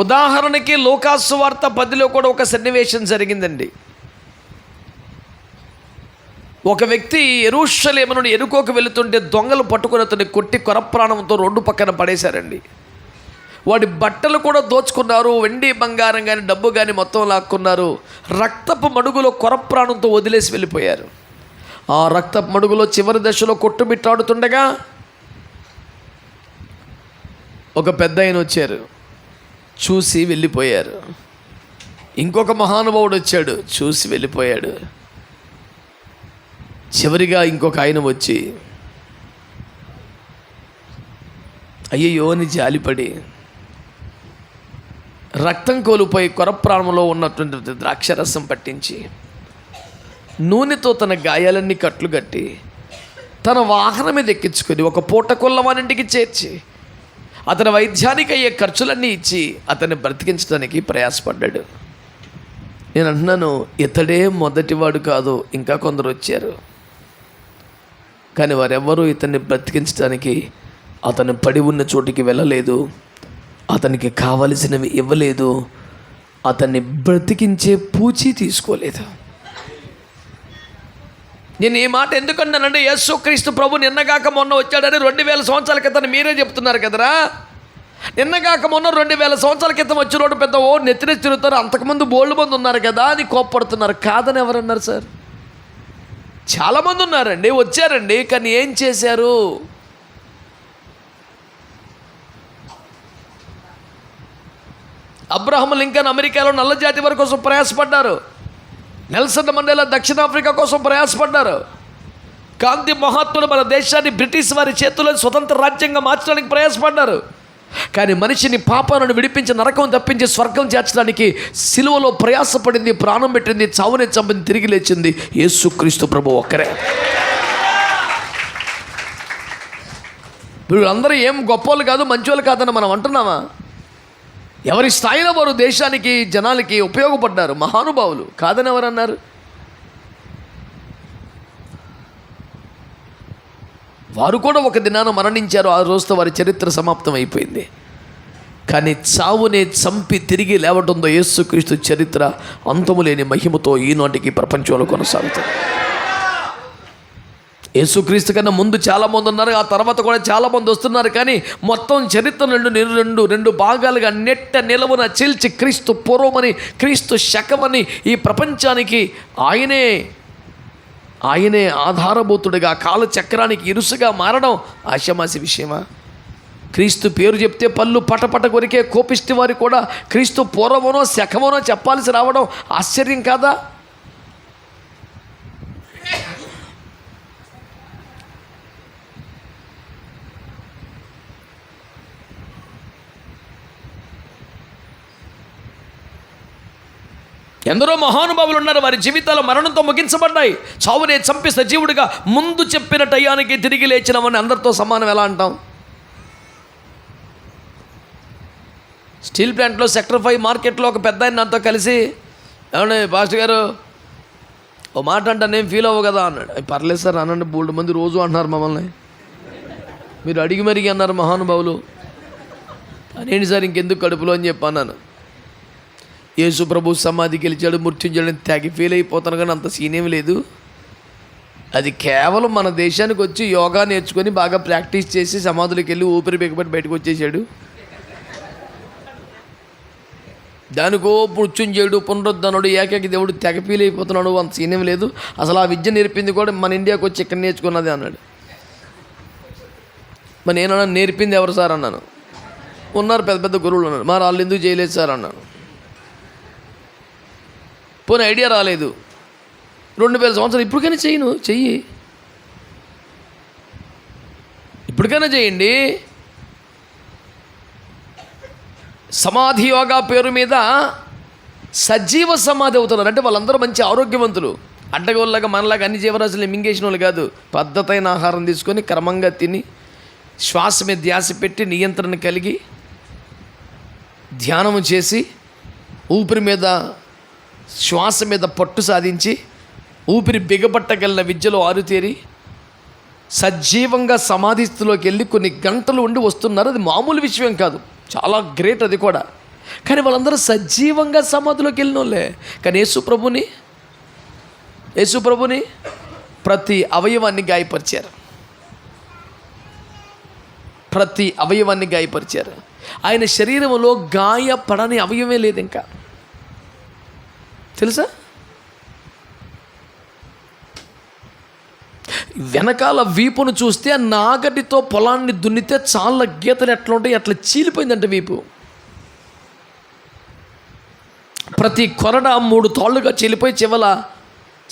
ఉదాహరణకి లూకాసు వార్త 10లో కూడా ఒక సన్నివేశం జరిగిందండి. ఒక వ్యక్తి యెరూషలేము నుండి యెరికోకు వెళుతుంటే దొంగలు పట్టుకుని అతన్ని కొట్టి కొరప్రాణంతో రోడ్డు పక్కన పడేశారండి. వాడి బట్టలు కూడా దోచుకున్నారు, వెండి బంగారం కానీ డబ్బు కానీ మొత్తం లాక్కున్నారు. రక్తపు మడుగులో కొరప్రాణంతో వదిలేసి వెళ్ళిపోయారు. ఆ రక్తపు మడుగులో చివరి దశలో కొట్టుమిట్టాడుతుండగా ఒక పెద్ద ఆయన వచ్చారు, చూసి వెళ్ళిపోయారు. ఇంకొక మహానుభావుడు వచ్చాడు, చూసి వెళ్ళిపోయాడు. చివరిగా ఇంకొక ఆయన వచ్చి అయ్యయ్యో అని జాలిపడి రక్తం కోల్పోయి కొరప్రాణంలో ఉన్నటువంటి ద్రాక్షరసం పట్టించి నూనెతో తన గాయాలన్నీ కట్లు కట్టి తన వాహనం మీద ఎక్కించుకొని ఒక పూట కొల్లవానింటికి చేర్చి అతని వైద్యానికి అయ్యే ఖర్చులన్నీ ఇచ్చి అతన్ని బ్రతికించడానికి ప్రయాసపడ్డాడు. నేను అంటున్నాను, ఇతడే మొదటివాడు కాదు, ఇంకా కొందరు వచ్చారు. కానీ వారెవ్వరూ ఇతన్ని బ్రతికించడానికి అతను పడి ఉన్న చోటికి వెళ్ళలేదు, అతనికి కావలసినవి ఇవ్వలేదు, అతన్ని బ్రతికించే పూచి తీసుకోలేదు. నేను ఈ మాట ఎందుకన్నానంటే, యేసుక్రీస్తు ప్రభు నిన్నగాక మొన్న వచ్చాడని 2000 సంవత్సరాల క్రితం మీరే చెప్తున్నారు కదరా. నిన్నగాక మొన్న 2000 సంవత్సరాల క్రితం వచ్చినోడు పెద్ద నెత్తిన తిరుగుతారు, అంతకుముందు బోల్డ్ మంది ఉన్నారు కదా అని కోప్పడుతున్నారు. కాదని ఎవరన్నారు సార్? చాలామంది ఉన్నారండి, వచ్చారండి, కానీ ఏం చేశారు? అబ్రహం లింకన్ అమెరికాలో నల్ల జాతి వారి కోసం ప్రయాసపడ్డారు. నెల్సన్ మండేలా దక్షిణాఫ్రికా కోసం ప్రయాసపడ్డారు. గాంధీ మహాత్ములు మన దేశాన్ని బ్రిటిష్ వారి చేతుల్లో స్వతంత్ర రాజ్యంగా మార్చడానికి ప్రయాసపడ్డారు. కానీ మనిషిని పాపాలను విడిపించి నరకం తప్పించి స్వర్గం చేర్చడానికి సిలువలో ప్రయాసపడింది, ప్రాణం పెట్టింది, చావుని చంపింది, తిరిగి లేచింది యేసుక్రీస్తు ప్రభు ఒక్కరే. వీళ్ళందరూ ఏం గొప్పలు కాదు, మంచోళ్ళు కాదని మనం అంటున్నామా? ఎవరి స్థాయిలో వారు దేశానికి, జనాలకి ఉపయోగపడ్డారు, మహానుభావులు కాదని ఎవరన్నారు? వారు కూడా ఒక దినాన మరణించారు. ఆ రోజుతో వారి చరిత్ర సమాప్తం అయిపోయింది. కానీ చావునే చంపి తిరిగి లేవడంతో యేసుక్రీస్తు చరిత్ర అంతము లేని మహిమతో ఈనాటికి ప్రపంచంలో కొనసాగుతుంది. యేసుక్రీస్తు కన్నా ముందు చాలామంది ఉన్నారు, ఆ తర్వాత కూడా చాలామంది వస్తున్నారు. కానీ మొత్తం చరిత్ర రెండు భాగాలుగా నిలవున చీల్చి క్రీస్తు పూర్వమని, క్రీస్తు శకమని ఈ ప్రపంచానికి ఆయనే ఆధారభూతుడిగా, కాలచక్రానికి ఇరుసుగా మారడం ఆశమాసి విషయమా? క్రీస్తు పేరు చెప్తే పళ్ళు పటపట కొరికే కోపిష్టి వారు కూడా క్రీస్తు పూర్వమనో శకమనో చెప్పాల్సి రావడం ఆశ్చర్యం కాదా? ఎందరో మహానుభావులు ఉన్నారు, వారి జీవితాలు మరణంతో ముగించబడ్డాయి. చావునే చంపి సజీవుడిగా ముందు చెప్పిన టయానికి తిరిగి లేచినామని అందరితో సమానం ఎలా అంటాం? స్టీల్ ప్లాంట్లో సెక్టర్ 5 మార్కెట్లో ఒక పెద్ద ఆయన నాతో కలిసి, ఏమన్నా పాస్టర్ గారు ఓ మాట అంటే నేను ఫీల్ అవ్వ కదా అన్నాడు. పర్లేదు సార్ అనండి, బోల్డ్ మంది రోజు అంటున్నారు మమ్మల్ని, మీరు అడిగి మరిగి అన్నారు మహానుభావులు, అనేంటి సార్ ఇంకెందుకు కడుపులో అని చెప్పన్నాను. యేసు ప్రభు సమాధికి గెలిచాడు, మృత్యుంజయుడిని తెగ ఫీల్ అయిపోతాను, కానీ అంత సీన్ ఏమి లేదు. అది కేవలం మన దేశానికి వచ్చి యోగా నేర్చుకొని బాగా ప్రాక్టీస్ చేసి సమాధులకు వెళ్ళి ఊపిరి బిగబట్టి బయటకు వచ్చేసాడు. దానికో మృత్యుంజయుడు, పునరుద్ధనుడు, ఏకైక దేవుడు తెగ ఫీల్ అయిపోతున్నాడు, అంత సీన్ ఏమి లేదు. అసలు ఆ విద్య నేర్పింది కూడా మన ఇండియాకి వచ్చి ఇక్కడ నేర్చుకున్నది అన్నాడు. మరి నేనన్నా నేర్పింది ఎవరు సార్ అన్నాను. ఉన్నారు పెద్ద పెద్ద గురువులు ఉన్నారు, మరి వాళ్ళు ఎందుకు చేయలేదు సార్ అన్నాను. పోనీ ఐడియా రాలేదు, 2000 సంవత్సరాలు ఇప్పటికైనా చెయ్యి, ఇప్పటికైనా చేయండి. సమాధి యోగా పేరు మీద సజీవ సమాధి అవుతున్నారు. అంటే వాళ్ళందరూ మంచి ఆరోగ్యవంతులు, అడ్డగోళ్ళగా మనలాగా అన్ని జీవరాశులు మింగేసిన వాళ్ళు కాదు. పద్ధతైన ఆహారం తీసుకొని క్రమంగా తిని శ్వాస మీద ధ్యాస పెట్టి నియంత్రణ కలిగి ధ్యానము చేసి ఊపిరి మీద, శ్వాస మీద పట్టు సాధించి ఊపిరి బిగబట్టగలిగిన విద్యలో ఆరుతేరి సజీవంగా సమాధి స్థితిలోకి వెళ్ళి కొన్ని గంటలు ఉండి వస్తున్నారు. అది మామూలు విషయం కాదు, చాలా గ్రేట్ అది కూడా. కానీ వాళ్ళందరూ సజీవంగా సమాధిలోకి వెళ్ళిన వాళ్ళే. కానీ యేసు ప్రభుని ప్రతి అవయవాన్ని గాయపరిచారు, ప్రతి అవయవాన్ని గాయపరిచారు. ఆయన శరీరంలో గాయపడని అవయవమే లేదు ఇంకా, తెలుసా? వెనకాల వీపును చూస్తే నాగటితో పొలాన్ని దున్నితే చాలా గీతలు ఎట్లా ఉంటాయి అట్లా చీలిపోయిందంట వీపు. ప్రతి కొరడ 3 తాళ్ళుగా చీలిపోయి చివల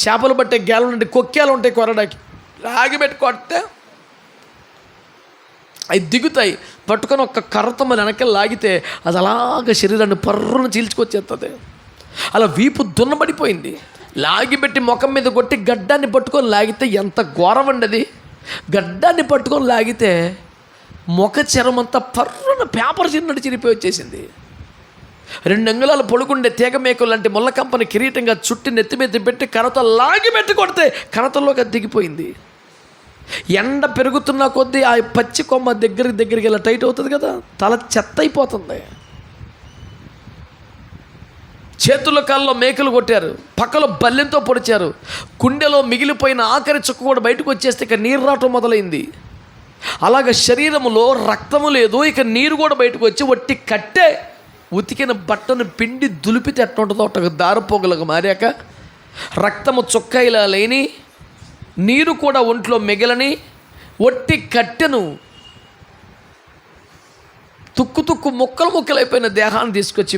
చేపలు పట్టే గేలు నుండి కొక్కేలు ఉంటాయి, కొరడాకి లాగిపెట్టి కొడితే అవి దిగుతాయి. పట్టుకొని ఒక్క కర్రతో మన వెనకాల లాగితే అది అలాగ శరీరాన్ని పర్రును చీల్చుకొచ్చేస్తుంది. అలా వీపు దున్నబడిపోయింది. లాగిపెట్టి ముఖం మీద కొట్టి గడ్డాన్ని పట్టుకొని లాగితే ఎంత ఘోరం ఉండదు. గడ్డాన్ని పట్టుకొని లాగితే ముఖ చర్మంతా పర్రున పేపర్ చిన్నట్టు చిరిపోయి వచ్చేసింది. 2 అంగుళాలు పొడుగుండే తీగ మేకలు లాంటి ముళ్ళకంపని కిరీటంగా చుట్టి నెత్తి మీద పెట్టి కరతో లాగిపెట్టి కొడితే కరతల్లోకి దిగిపోయింది. ఎండ పెరుగుతున్న కొద్దీ ఆ పచ్చి కొమ్మ దగ్గరికి ఇలా టైట్ అవుతుంది కదా, తల చెత్త అయిపోతుంది. చేతుల కాళ్ళలో మేకలు కొట్టారు, పక్కలో బల్లెంతో పొడిచారు. గుండెలో మిగిలిపోయిన ఆఖరి చుక్క కూడా బయటకు వచ్చేస్తే ఇక నీరు రావటం మొదలైంది. అలాగ శరీరంలో రక్తము లేదు, ఇక నీరు కూడా బయటకు వచ్చి వట్టి కట్టే ఉతికిన బట్టను పిండి దులిపితే ఎట్లా ఉంటుందో అట్లా దారపోగలకు మారాక రక్తము చుక్క ఇలా లేని నీరు కూడా ఒంట్లో మిగలని ఒట్టి కట్టెను తుక్కు ముక్కలైపోయిన దేహాన్ని తీసుకొచ్చి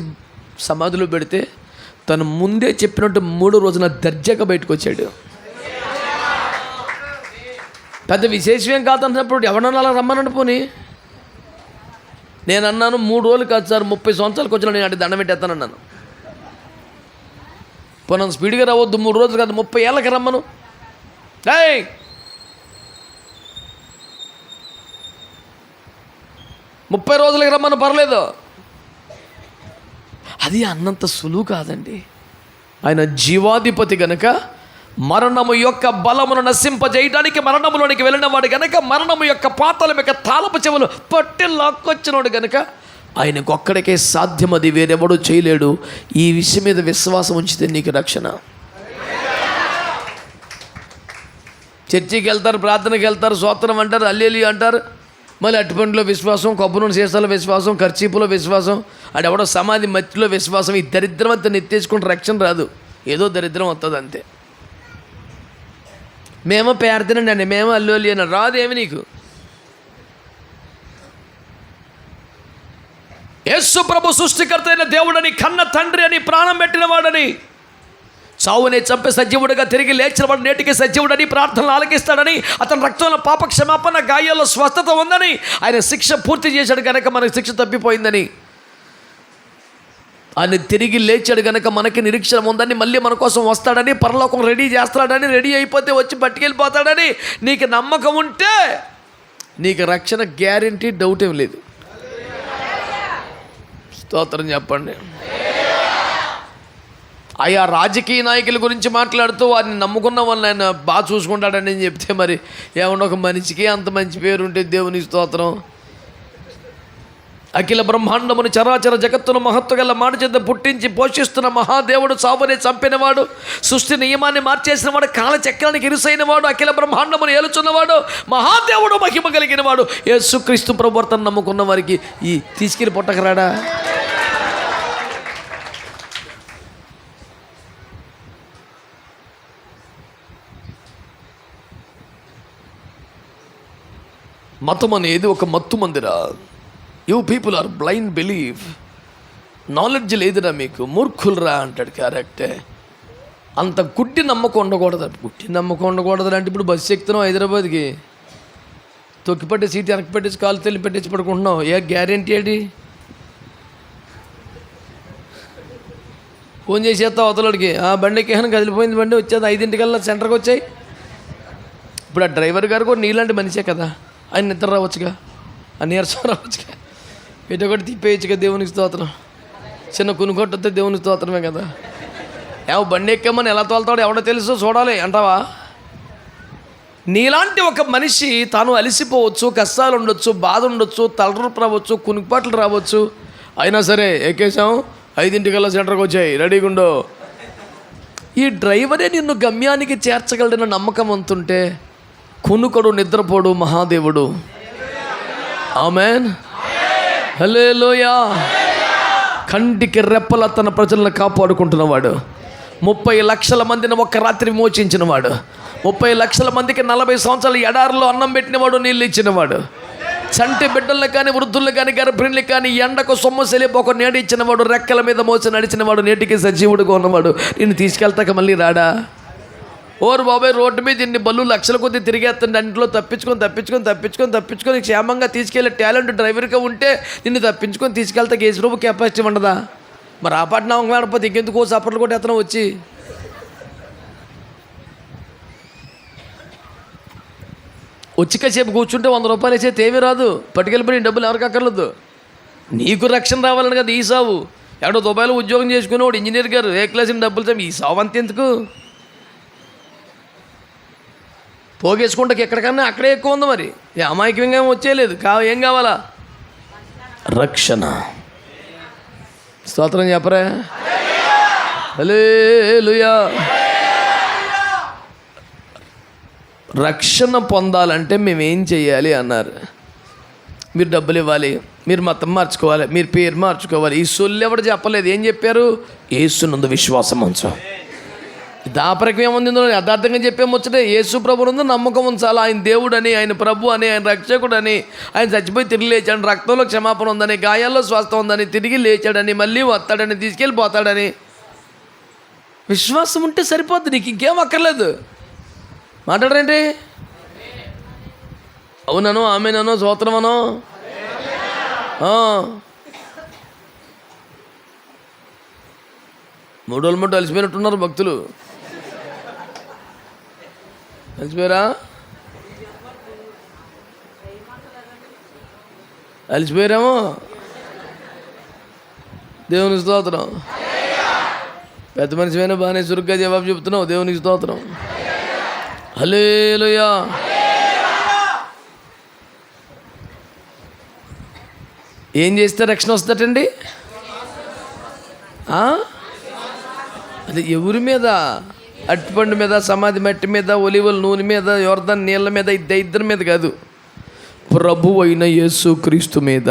సమాధిలో పెడితే తను ముందే చెప్పినట్టు 3 రోజున దర్జాగా బయటకు వచ్చాడు. పెద్ద విశేషం కాదన్నప్పుడు ఎవరన్నా అలా రమ్మనండి. పోనీ నేను అన్నాను 3 రోజులు కాదు సార్, 30 సంవత్సరాలకు వచ్చిన నేను అంటే దండం పెట్టేస్తానన్నాను. పోనీ స్పీడ్గా రావద్దు, 3 రోజులు కాదు 30 ఏళ్ళకి రమ్మను. 30 రోజులకి రమ్మను, పర్లేదు. అది అన్నంత సులువు కాదండి. ఆయన జీవాధిపతి గనక మరణము యొక్క బలమును నశింపజేయడానికి మరణములోనికి వెళ్ళిన వాడు గనక, మరణము యొక్క పాతాళం యొక్క తాళపు చెవులు పట్టి లాక్కొచ్చినవాడు గనక ఆయనకొక్కడికే సాధ్యం, అది వేరెవడూ చేయలేడు. ఈ విషయం మీద విశ్వాసం ఉంచితే నీకు రక్షణ. చర్చికి వెళ్తారు, ప్రార్థనకి వెళ్తారు, స్తోత్రం అంటారు, హల్లెలూయా అంటారు. మళ్ళీ అట్టుపండిలో విశ్వాసం, కొబ్బరి సీసాలో విశ్వాసం, ఖర్చీపులో విశ్వాసం, ఆడెవడో సమాధి మట్టిలో విశ్వాసం. ఈ దరిద్రం అంతా నెత్తేసుకుంటే రక్షణ రాదు, ఏదో దరిద్రం వస్తుంది అంతే. మేమో పేరుతానండి, మేము అల్లోలి అని రాదు. ఏమి నీకు యేసు ప్రభు సృష్టికర్త అయిన దేవుడని, కన్న తండ్రి అని, ప్రాణం పెట్టిన వాడని, చావునే చంపే సజీవుడిగా తిరిగి లేచిన వాడు నేటికి సజీవుడని, ప్రార్థనలు ఆలకిస్తాడని, అతని రక్తంలో పాప క్షమాపణ, గాయాల్లో స్వస్థత ఉందని, ఆయన శిక్ష పూర్తి చేశాడు కనుక మనకు శిక్ష తప్పిపోయిందని, ఆయన తిరిగి లేచాడు కనుక మనకి నిరీక్షణ ఉందని, మళ్ళీ మన కోసం వస్తాడని, పరలోకం రెడీ చేస్తాడని, రెడీ అయిపోతే వచ్చి పట్టుకెళ్ళిపోతాడని నీకు నమ్మకం ఉంటే నీకు రక్షణ గ్యారంటీ, డౌట్ ఏం లేదు. స్తోత్రం చెప్పండి. ఆయా రాజకీయ నాయకుల గురించి మాట్లాడుతూ వారిని నమ్ముకున్న వాళ్ళని ఆయన బాగా చూసుకుంటాడని చెప్తే, మరి ఏమన్నా ఒక మనిషికి అంత మంచి పేరు ఉంటే దేవుని స్తోత్రం. అఖిల బ్రహ్మాండముని చరాచర జగత్తును మహత్వ గల మాట చేత పుట్టించి పోషిస్తున్న మహాదేవుడు, చావునే చంపినవాడు, సృష్టి నియమాన్ని మార్చేసినవాడు, కాలచక్రానికి ఇరుసైన వాడు, అఖిల బ్రహ్మాండమును ఏలుచున్నవాడు, మహాదేవుడు, మహిమ కలిగిన వాడు, యేసుక్రీస్తు ప్రభువర్తను నమ్ముకున్న వారికి ఈ తీసుకెళ్ళి పొట్టకరాడా? మతం అనేది ఒక మత్తు మందిరా. You people are blind believe. Knowledge లేదురా మీకు, మూర్ఖులరా అంటాడు. కరెక్టే. అంత గుడ్డి నమ్మకం ఉండకూడదు. గుడ్డి నమ్మకం ఉండకూడదు అంటే ఇప్పుడు బస్సు ఎక్కుతున్నావు హైదరాబాద్కి, తొక్కిపట్టి సీట్ వెనక్కి పెట్టేసి కాలు తెల్లి పెట్టేసి పడుకుంటున్నావు. ఏ గ్యారెంటీ ఏంటి? ఫోన్ చేసేస్తావు అవతలడికి, బండి ఎక్కేసాను, కదిలిపోయింది బండి, వచ్చేది 5 సెంటర్కి వచ్చాయి. ఇప్పుడు ఆ డ్రైవర్ గారు కూడా నీలాంటి మనిషే కదా, ఆయన నిద్ర రావచ్చుగా, ఆ నీరసం రావచ్చుగా, ఇటు ఒకటి తిప్పేయచ్చుగా. దేవునికి స్తోత్రం. చిన్న కునుకొట్టొస్తే దేవునికి స్తోత్రమే కదా. బండి ఎక్కామని ఎలా తోలుతాడో ఎవడో తెలుసు, చూడాలి అంటావా? నీలాంటి ఒక మనిషి తాను అలసిపోవచ్చు, కష్టాలు ఉండొచ్చు, బాధ ఉండొచ్చు, తలరూపు రావచ్చు, కునుకుపాట్లు రావచ్చు, అయినా సరే ఎక్కేసాం, 5 సెంటర్కి వచ్చాయి, రెడీగా ఉండో. ఈ డ్రైవరే నిన్ను గమ్యానికి చేర్చగలడన్న నమ్మకం అంతుంటే కునుకడు, నిద్రపోడు మహాదేవుడు. ఆమెన్, హల్లెలూయా. కంటికి రెప్పల తన ప్రజలను కాపాడుకుంటున్నవాడు, 30 లక్షల మందిని ఒక్క రాత్రి మోచించినవాడు, 30 లక్షల మందికి 40 సంవత్సరాలు ఎడారిలో అన్నం పెట్టినవాడు, నీళ్ళు ఇచ్చినవాడు, చంటి బిడ్డలను కానీ, వృద్ధులను కానీ, గర్భిణులు కానీ ఎండకు సొమ్మసెలిపోక నీడ ఇచ్చినవాడు, రెక్కల మీద మోసి నడిచినవాడు, నేటికి సజీవుడుగా ఉన్నవాడు. నిన్ను తీసుకెళ్తాక మళ్ళీ రాడా? ఓరు బాబాయ్, రోడ్డు మీద ఇన్ని బళ్ళు లక్షల కొద్ది తిరిగేస్తుంది, అంట్లో తప్పించుకొని క్షేమంగా తీసుకెళ్ళే టాలెంట్ డ్రైవర్గా ఉంటే నిన్ను తప్పించుకొని తీసుకెళ్తా కేసీరూపు కెపాసిటీ ఉండదా? మరి ఆ పాట నమ్మకం ఆడపోతే ఇంకెందుకు సపర్లు కూడా ఎత్తనం వచ్చి. కాసేపు కూర్చుంటే 100 రూపాయలు వేసేది ఏమీ రాదు, పట్టుకెళ్ళిపోయి డబ్బులు ఎవరికి అక్కర్లేదు. నీకు రక్షణ రావాలని కదా ఈ సావు. ఎవడో దుబాయ్లో ఉద్యోగం చేసుకునేవాడు ఇంజనీర్ గారు, ఏ క్లాస్ డబ్బులు ఈ సావు అంతెందుకు? పోగేసుకుంటే ఎక్కడికన్నా అక్కడే ఎక్కువ ఉంది. మరి ఈ అమాయకంగా వచ్చేయలేదు. ఏం కావాలా? రక్షణ. స్తోత్రం చెప్పరా? హల్లెలూయా. రక్షణ పొందాలంటే మేమేం చేయాలి అన్నారు. మీరు డబ్బులు ఇవ్వాలి, మీరు మతం మార్చుకోవాలి, మీరు పేరు మార్చుకోవాలి. ఈ సొల్లు ఎవడు చెప్పలేదు. ఏం చెప్పారు? యేసునందు విశ్వాసం ఉంచు. దాపరికం ఏముంది ఇందులో? యథార్థంగా చెప్పే ముచ్చటే. యేసు ప్రభు ఉంది నమ్మకం ఉంచాలి. ఆయన దేవుడు అని, ఆయన ప్రభు అని, ఆయన రక్షకుడు అని, ఆయన చచ్చిపోయి తిరిగి లేచాడని, రక్తంలో క్షమాపణ ఉందని, గాయాల్లో స్వస్థ ఉందని, తిరిగి లేచాడని, మళ్ళీ వస్తాడని, తీసుకెళ్ళిపోతాడని విశ్వాసం ఉంటే సరిపోద్ది. నీకు ఇంకేం అక్కర్లేదు. మాట్లాడరేంటి? అవునను, ఆమెనను, స్తోత్రమనో. మూడు రోజుల మట్టు అలసిపోయినట్టున్నారు భక్తులు. అలసిపోయారా? అలసిపోయారేమో. దేవునికి స్తోత్రం. పెద్ద మనిషిమైనా బాగానే చురుగ్గా జవాబు చెప్తున్నావు. దేవునికి స్తోత్రం. హల్లెలూయా. ఏం చేస్తే రక్షణ వస్తుందటండి? అది ఎవరి మీద? అట్టిపండు మీద, సమాధి మట్టి మీద, ఒలివల నూనె మీద, యోర్దాన్ నీళ్ళ మీద, ఇద్దరి మీద కాదు, ప్రభువు అయిన యేసు క్రీస్తు మీద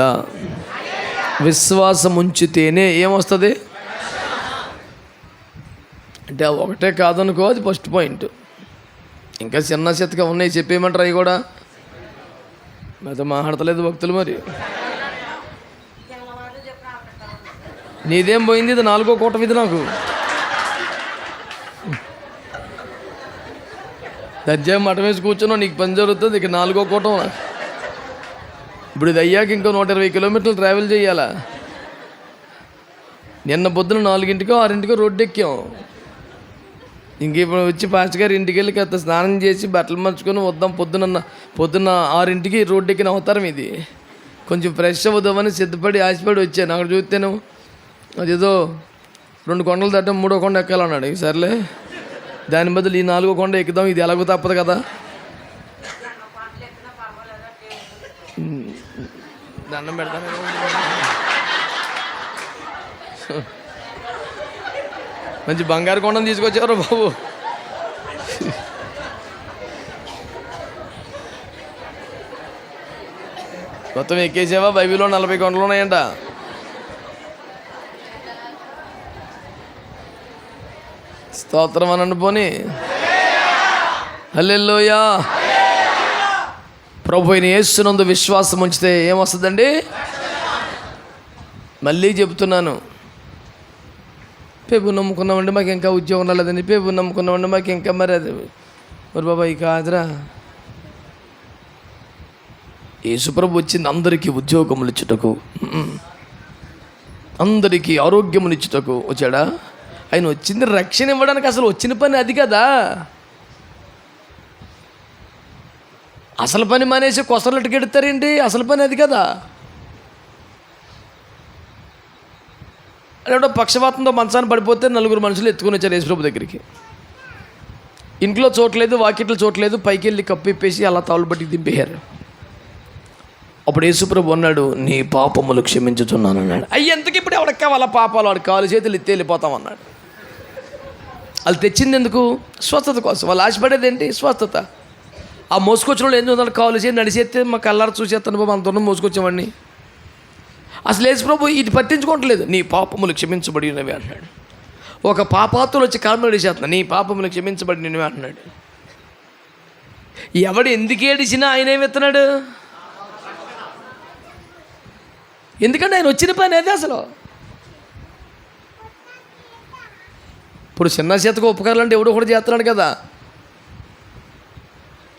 విశ్వాసం ఉంచితేనే ఏమొస్తుంది అంటే ఒకటే కాదనుకో. అది ఫస్ట్ పాయింట్. ఇంకా చిన్న చెత్తగా ఉన్నాయి, చెప్పేయమంటారు అవి కూడా. మీతో మాట్లాడతలేదు భక్తులు. మరి నీదేం పోయింది? ఇది 4వ కూటమి. ఇది నాకు దర్జా మఠం వేసి కూర్చున్నావు, నీకు పని జరుగుతుంది. ఇక 4వ కూటం. ఇప్పుడు ఇది అయ్యాక ఇంకో 120 కిలోమీటర్లు ట్రావెల్ చేయాలా. నిన్న పొద్దున 4ంటికో 6ంటికో రోడ్డు ఎక్కాం. ఇంక ఇప్పుడు వచ్చి పాస్టర్ గారి ఇంటికి వెళ్ళి కాస్త స్నానం చేసి బట్టలు మర్చుకొని వద్దాం. పొద్దున్న 6ంటికి రోడ్డు ఎక్కిన అవతారం ఇది. కొంచెం ఫ్రెష్ అవుదామని సిద్ధపడి ఆశపడి వచ్చాను. అక్కడ చూస్తేను అదేదో 2 కొండలు దాటం 3వ కొండ ఎక్కాలన్నాడు. సర్లే, దాని బదులు ఈ 4వ కొండ ఎక్కుదాం. ఇది ఎలాగో తప్పదు కదా. దండం పెడతాను. మంచి బంగారు కొండను తీసుకొచ్చారు బాబు. మొత్తం ఎక్కేసావా? బైబిల్లో 40 కొండలు ఉన్నాయంట. స్తోత్రం అనండి పోనీ. హల్లెలూయా. ప్రభు అయిన యేసునందు విశ్వాసం ఉంచితే ఏమొస్తుందండి? మళ్ళీ చెబుతున్నాను, పేపు నమ్ముకున్నామండి మాకు ఇంకా ఉద్యోగం రాలేదండి, పేపు నమ్ముకున్నామండి మాకు ఇంకా మరి అది మరి బాబా ఈ కాదురా. యేసుప్రభు వచ్చింది అందరికీ ఉద్యోగములు ఇచ్చుటకు, అందరికీ ఆరోగ్యములు ఇచ్చుటకు వచ్చాడా? ఆయన వచ్చింది రక్షణ ఇవ్వడానికి. అసలు వచ్చిన పని అది కదా. అసలు పని మానేసి కొసలట్టుకు ఎడతారేంటి? అసలు పని అది కదా. అంటే పక్షవాతంతో మంచాన్ని పడిపోతే 4 మనుషులు ఎత్తుకుని వచ్చారు యేసుప్రభు దగ్గరికి. ఇంట్లో చోట్లేదు, వాకిట్లో చోట్లేదు, పైకి వెళ్ళి కప్పిప్పేసి అలా తాళ్ళు బట్టి దింపేశారు. అప్పుడు యేసుప్రభు అన్నాడు, నీ పాపములు క్షమించుతున్నాను అన్నాడు. ఎంతకి ఇప్పుడు ఎవరికి కావాలా పాపాలు? వాడు కాలు చేతులు ఎత్తి వెళ్ళిపోతాం అన్నాడు. వాళ్ళు తెచ్చింది ఎందుకు? స్వస్థత కోసం. వాళ్ళు ఆశపడేది ఏంటి? స్వస్థత. ఆ మోసుకొచ్చిన వాళ్ళు ఏం చూద్దాం? కాలు చేసి నడిచేస్తే మా కళ్ళారు చూసేస్తాను బాబు, అంత దూరం మోసుకొచ్చామండి. అసలు యేసు ప్రభు ఇది పట్టించుకోవట్లేదు. నీ పాపములు క్షమించబడినవి అంటున్నాడు. ఒక పాపాత్తులు వచ్చి కాలు చేస్తున్నాడు, నీ పాపములు క్షమించబడినవి అంటున్నాడు. ఎవడు ఎందుకు ఏడిచినా ఆయన ఏమెత్తున్నాడు? ఎందుకంటే ఆయన వచ్చిన పని అదే. అసలు ఇప్పుడు చిన్న చేతకు ఉపకారాలంటే ఎవడో ఒకటి చేస్తున్నాడు కదా.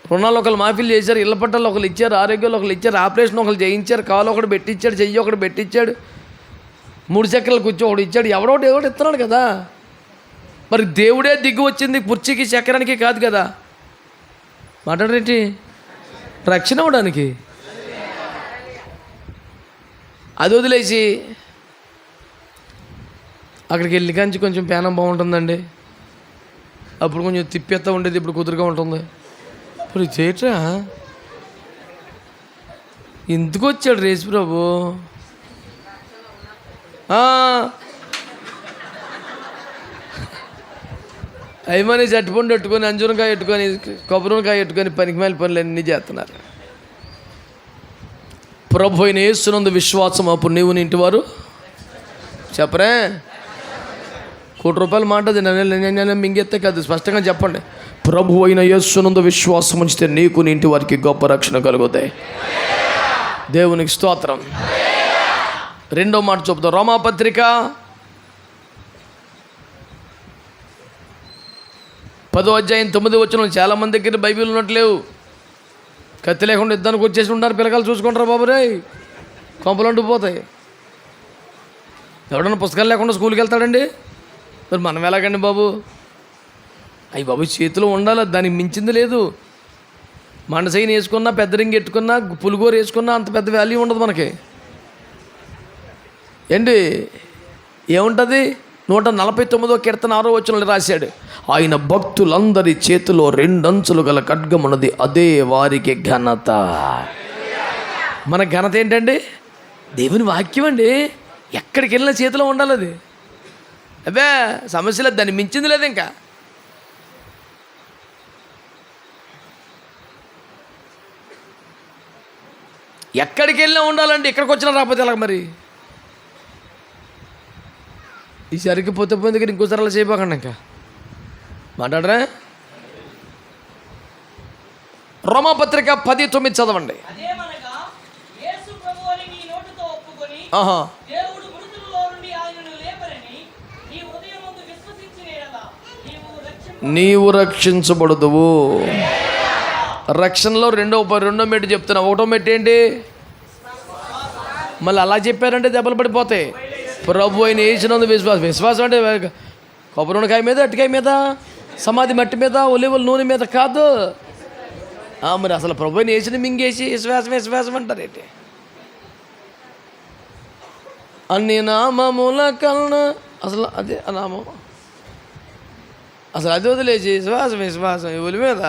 రుణాలు ఒకరు మాఫీలు చేశారు, ఇళ్ళ పట్టాలు ఒకరు ఇచ్చారు, ఆరోగ్యాలు ఒకరు ఇచ్చారు, ఆపరేషన్ ఒకరు చేయించారు, కాలు ఒకటి పెట్టించాడు, చెయ్యి ఒకటి పెట్టించాడు, 3 చక్రాలు కూర్చో ఒకటి ఇచ్చాడు. ఎవడో ఇస్తున్నాడు కదా. మరి దేవుడే దిగ్గు వచ్చింది కుర్చీకి చక్రానికి కాదు కదా. మాట్లాడరేంటి? రక్షణ అవ్వడానికి. అది వదిలేసి అక్కడికి వెళ్ళి కంచి కొంచెం పేనం బాగుంటుందండి, అప్పుడు కొంచెం తిప్పేస్తా ఉండేది, ఇప్పుడు కుదురుగా ఉంటుంది. ఇప్పుడు చేయట్రా ఎందుకు వచ్చాడు యేసు ప్రభు? అయిమని చట్టుపండు పెట్టుకొని, అంజూరకాయ పెట్టుకొని, కొబ్బరికాయ పెట్టుకొని పనికిమాలి పనులు అన్నీ చేస్తున్నారు. ప్రభు అయిన యేసునందు విశ్వాసం. అప్పుడు నీవు నీ ఇంటి వారు చెప్పరే ₹1 మాట అది నేను మింగెత్తే కాదు, స్పష్టంగా చెప్పండి. ప్రభు అయిన యేసునందు విశ్వాసం ఉంచితే నీకు నీ ఇంటి వారికి గొప్ప రక్షణ కలుగుతాయి. దేవునికి స్తోత్రం. రెండో మాట చెప్తాం. రోమాపత్రిక 10:9 చాలామంది దగ్గర బైబిల్ ఉన్నట్లేవు. కత్తి లేకుండా యుద్ధానికి వచ్చేసి ఉంటారు. పిల్లకాయలు చూసుకుంటారు బాబు రే, కొంపలు అంటుకుపోతాయి. ఎవడన్నా పుస్తకాలు లేకుండా స్కూల్కి వెళ్తాడండి? మరి మనం ఎలాగండి బాబు? అయ్యి బాబు చేతిలో ఉండాలి, దానికి మించింది లేదు. మండసైన వేసుకున్నా, పెద్ద రింగ్ ఎట్టుకున్నా, పులిగోరు వేసుకున్నా అంత పెద్ద వాల్యూ ఉండదు మనకి. ఏంటి ఏముంటుంది? 149వ కీర్తన 6వ వచనంలో రాశాడు, ఆయన భక్తులందరి చేతిలో 2 అంచులు గల ఖడ్గమున్నది, అదే వారికి ఘనత. మన ఘనత ఏంటండి? దేవుని వాక్యం అండి. ఎక్కడికి వెళ్ళినా చేతిలో ఉండాలి అది. అబ్బే సమస్య లేదు, దాన్ని మించింది లేదు. ఇంకా ఎక్కడికి వెళ్ళినా ఉండాలండి. ఇక్కడికి వచ్చినా రాకపోతే ఎలాగ మరి? ఈసారికి పోతే పోయిన దగ్గర ఇంకోసారి అలా చేయబోకండి. ఇంకా మాట్లాడరా? రోమాపత్రిక 10:9 చదవండి. నీవు రక్షించబడదువు. రక్షణలో రెండో మెట్టు చెప్తున్నా. ఒకటో మెట్టు ఏంటి? మళ్ళీ అలా చెప్పారంటే దెబ్బలు పడిపోతాయి. ప్రభు అయిన యేసునందు విశ్వాసం. విశ్వాసం అంటే కొబ్బరి నూనెకాయ మీద, అట్టికాయ మీద, సమాధి మట్టి మీద, ఒలివల నూనె మీద కాదు. మరి అసలు ప్రభు అయిన యేసుని మింగేసి విశ్వాసం అంటారేంటి? అన్ని నామముల కలన అసలు అదే నామం. అసలు అది వదిలేసి విశ్వాసం ఒలి మీద.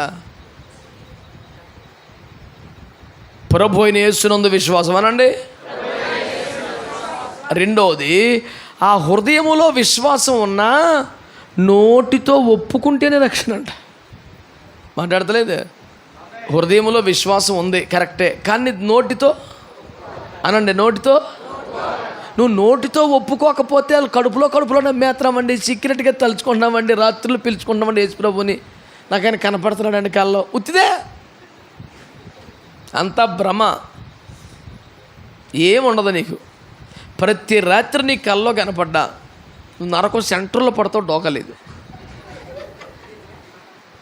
ప్రభు అయిన యేసునందు విశ్వాసం అనండి. రెండవది, ఆ హృదయములో విశ్వాసం ఉన్నా నోటితో ఒప్పుకుంటేనే రక్షణ అంట. మాట్లాడతలేదు. హృదయములో విశ్వాసం ఉంది కరెక్టే, కానీ నోటితో అనండి. నువ్వు నోటితో ఒప్పుకోకపోతే వాళ్ళు కడుపులో నమ్మేస్తున్నామండి, సీక్రెట్గా తలుచుకుంటున్నామండి, రాత్రులు పిలుచుకుంటున్నామండి యేసు ప్రభుని, నాకైనా కనపడుతున్నాడండి కల్లో. ఉత్తిదే, అంత భ్రమ. ఏముండదు నీకు. ప్రతి రాత్రి నీ కల్లో కనపడ్డా నువ్వు నరకం సెంటర్లో పడతావు, డోకలేదు.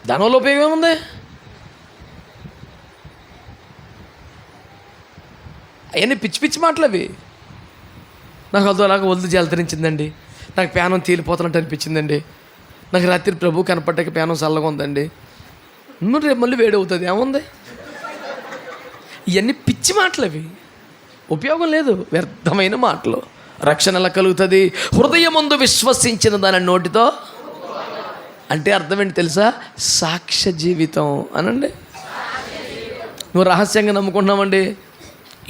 దానివల్ల ఉపయోగం ఏముంది? అవన్నీ పిచ్చి మాటలు అవి. నాకు అలాగ వద్దు జలతరించిందండి, నాకు ప్యానం తేలిపోతున్నట్టు అనిపించిందండి, నాకు రాత్రి ప్రభు కనపడ్డాక ప్యానం చల్లగా ఉందండి, రేపు మళ్ళీ వేడవుతుంది, ఏముంది? ఇవన్నీ పిచ్చి మాటలు అవి, ఉపయోగం లేదు, వ్యర్థమైన మాటలు. రక్షణ ఎలా కలుగుతుంది? హృదయమందు విశ్వసించిన దాని నోటితో అంటే అర్థం ఏంటి తెలుసా? సాక్ష్య జీవితం అనండి. నువ్వు రహస్యంగా నమ్ముకుంటున్నామండి.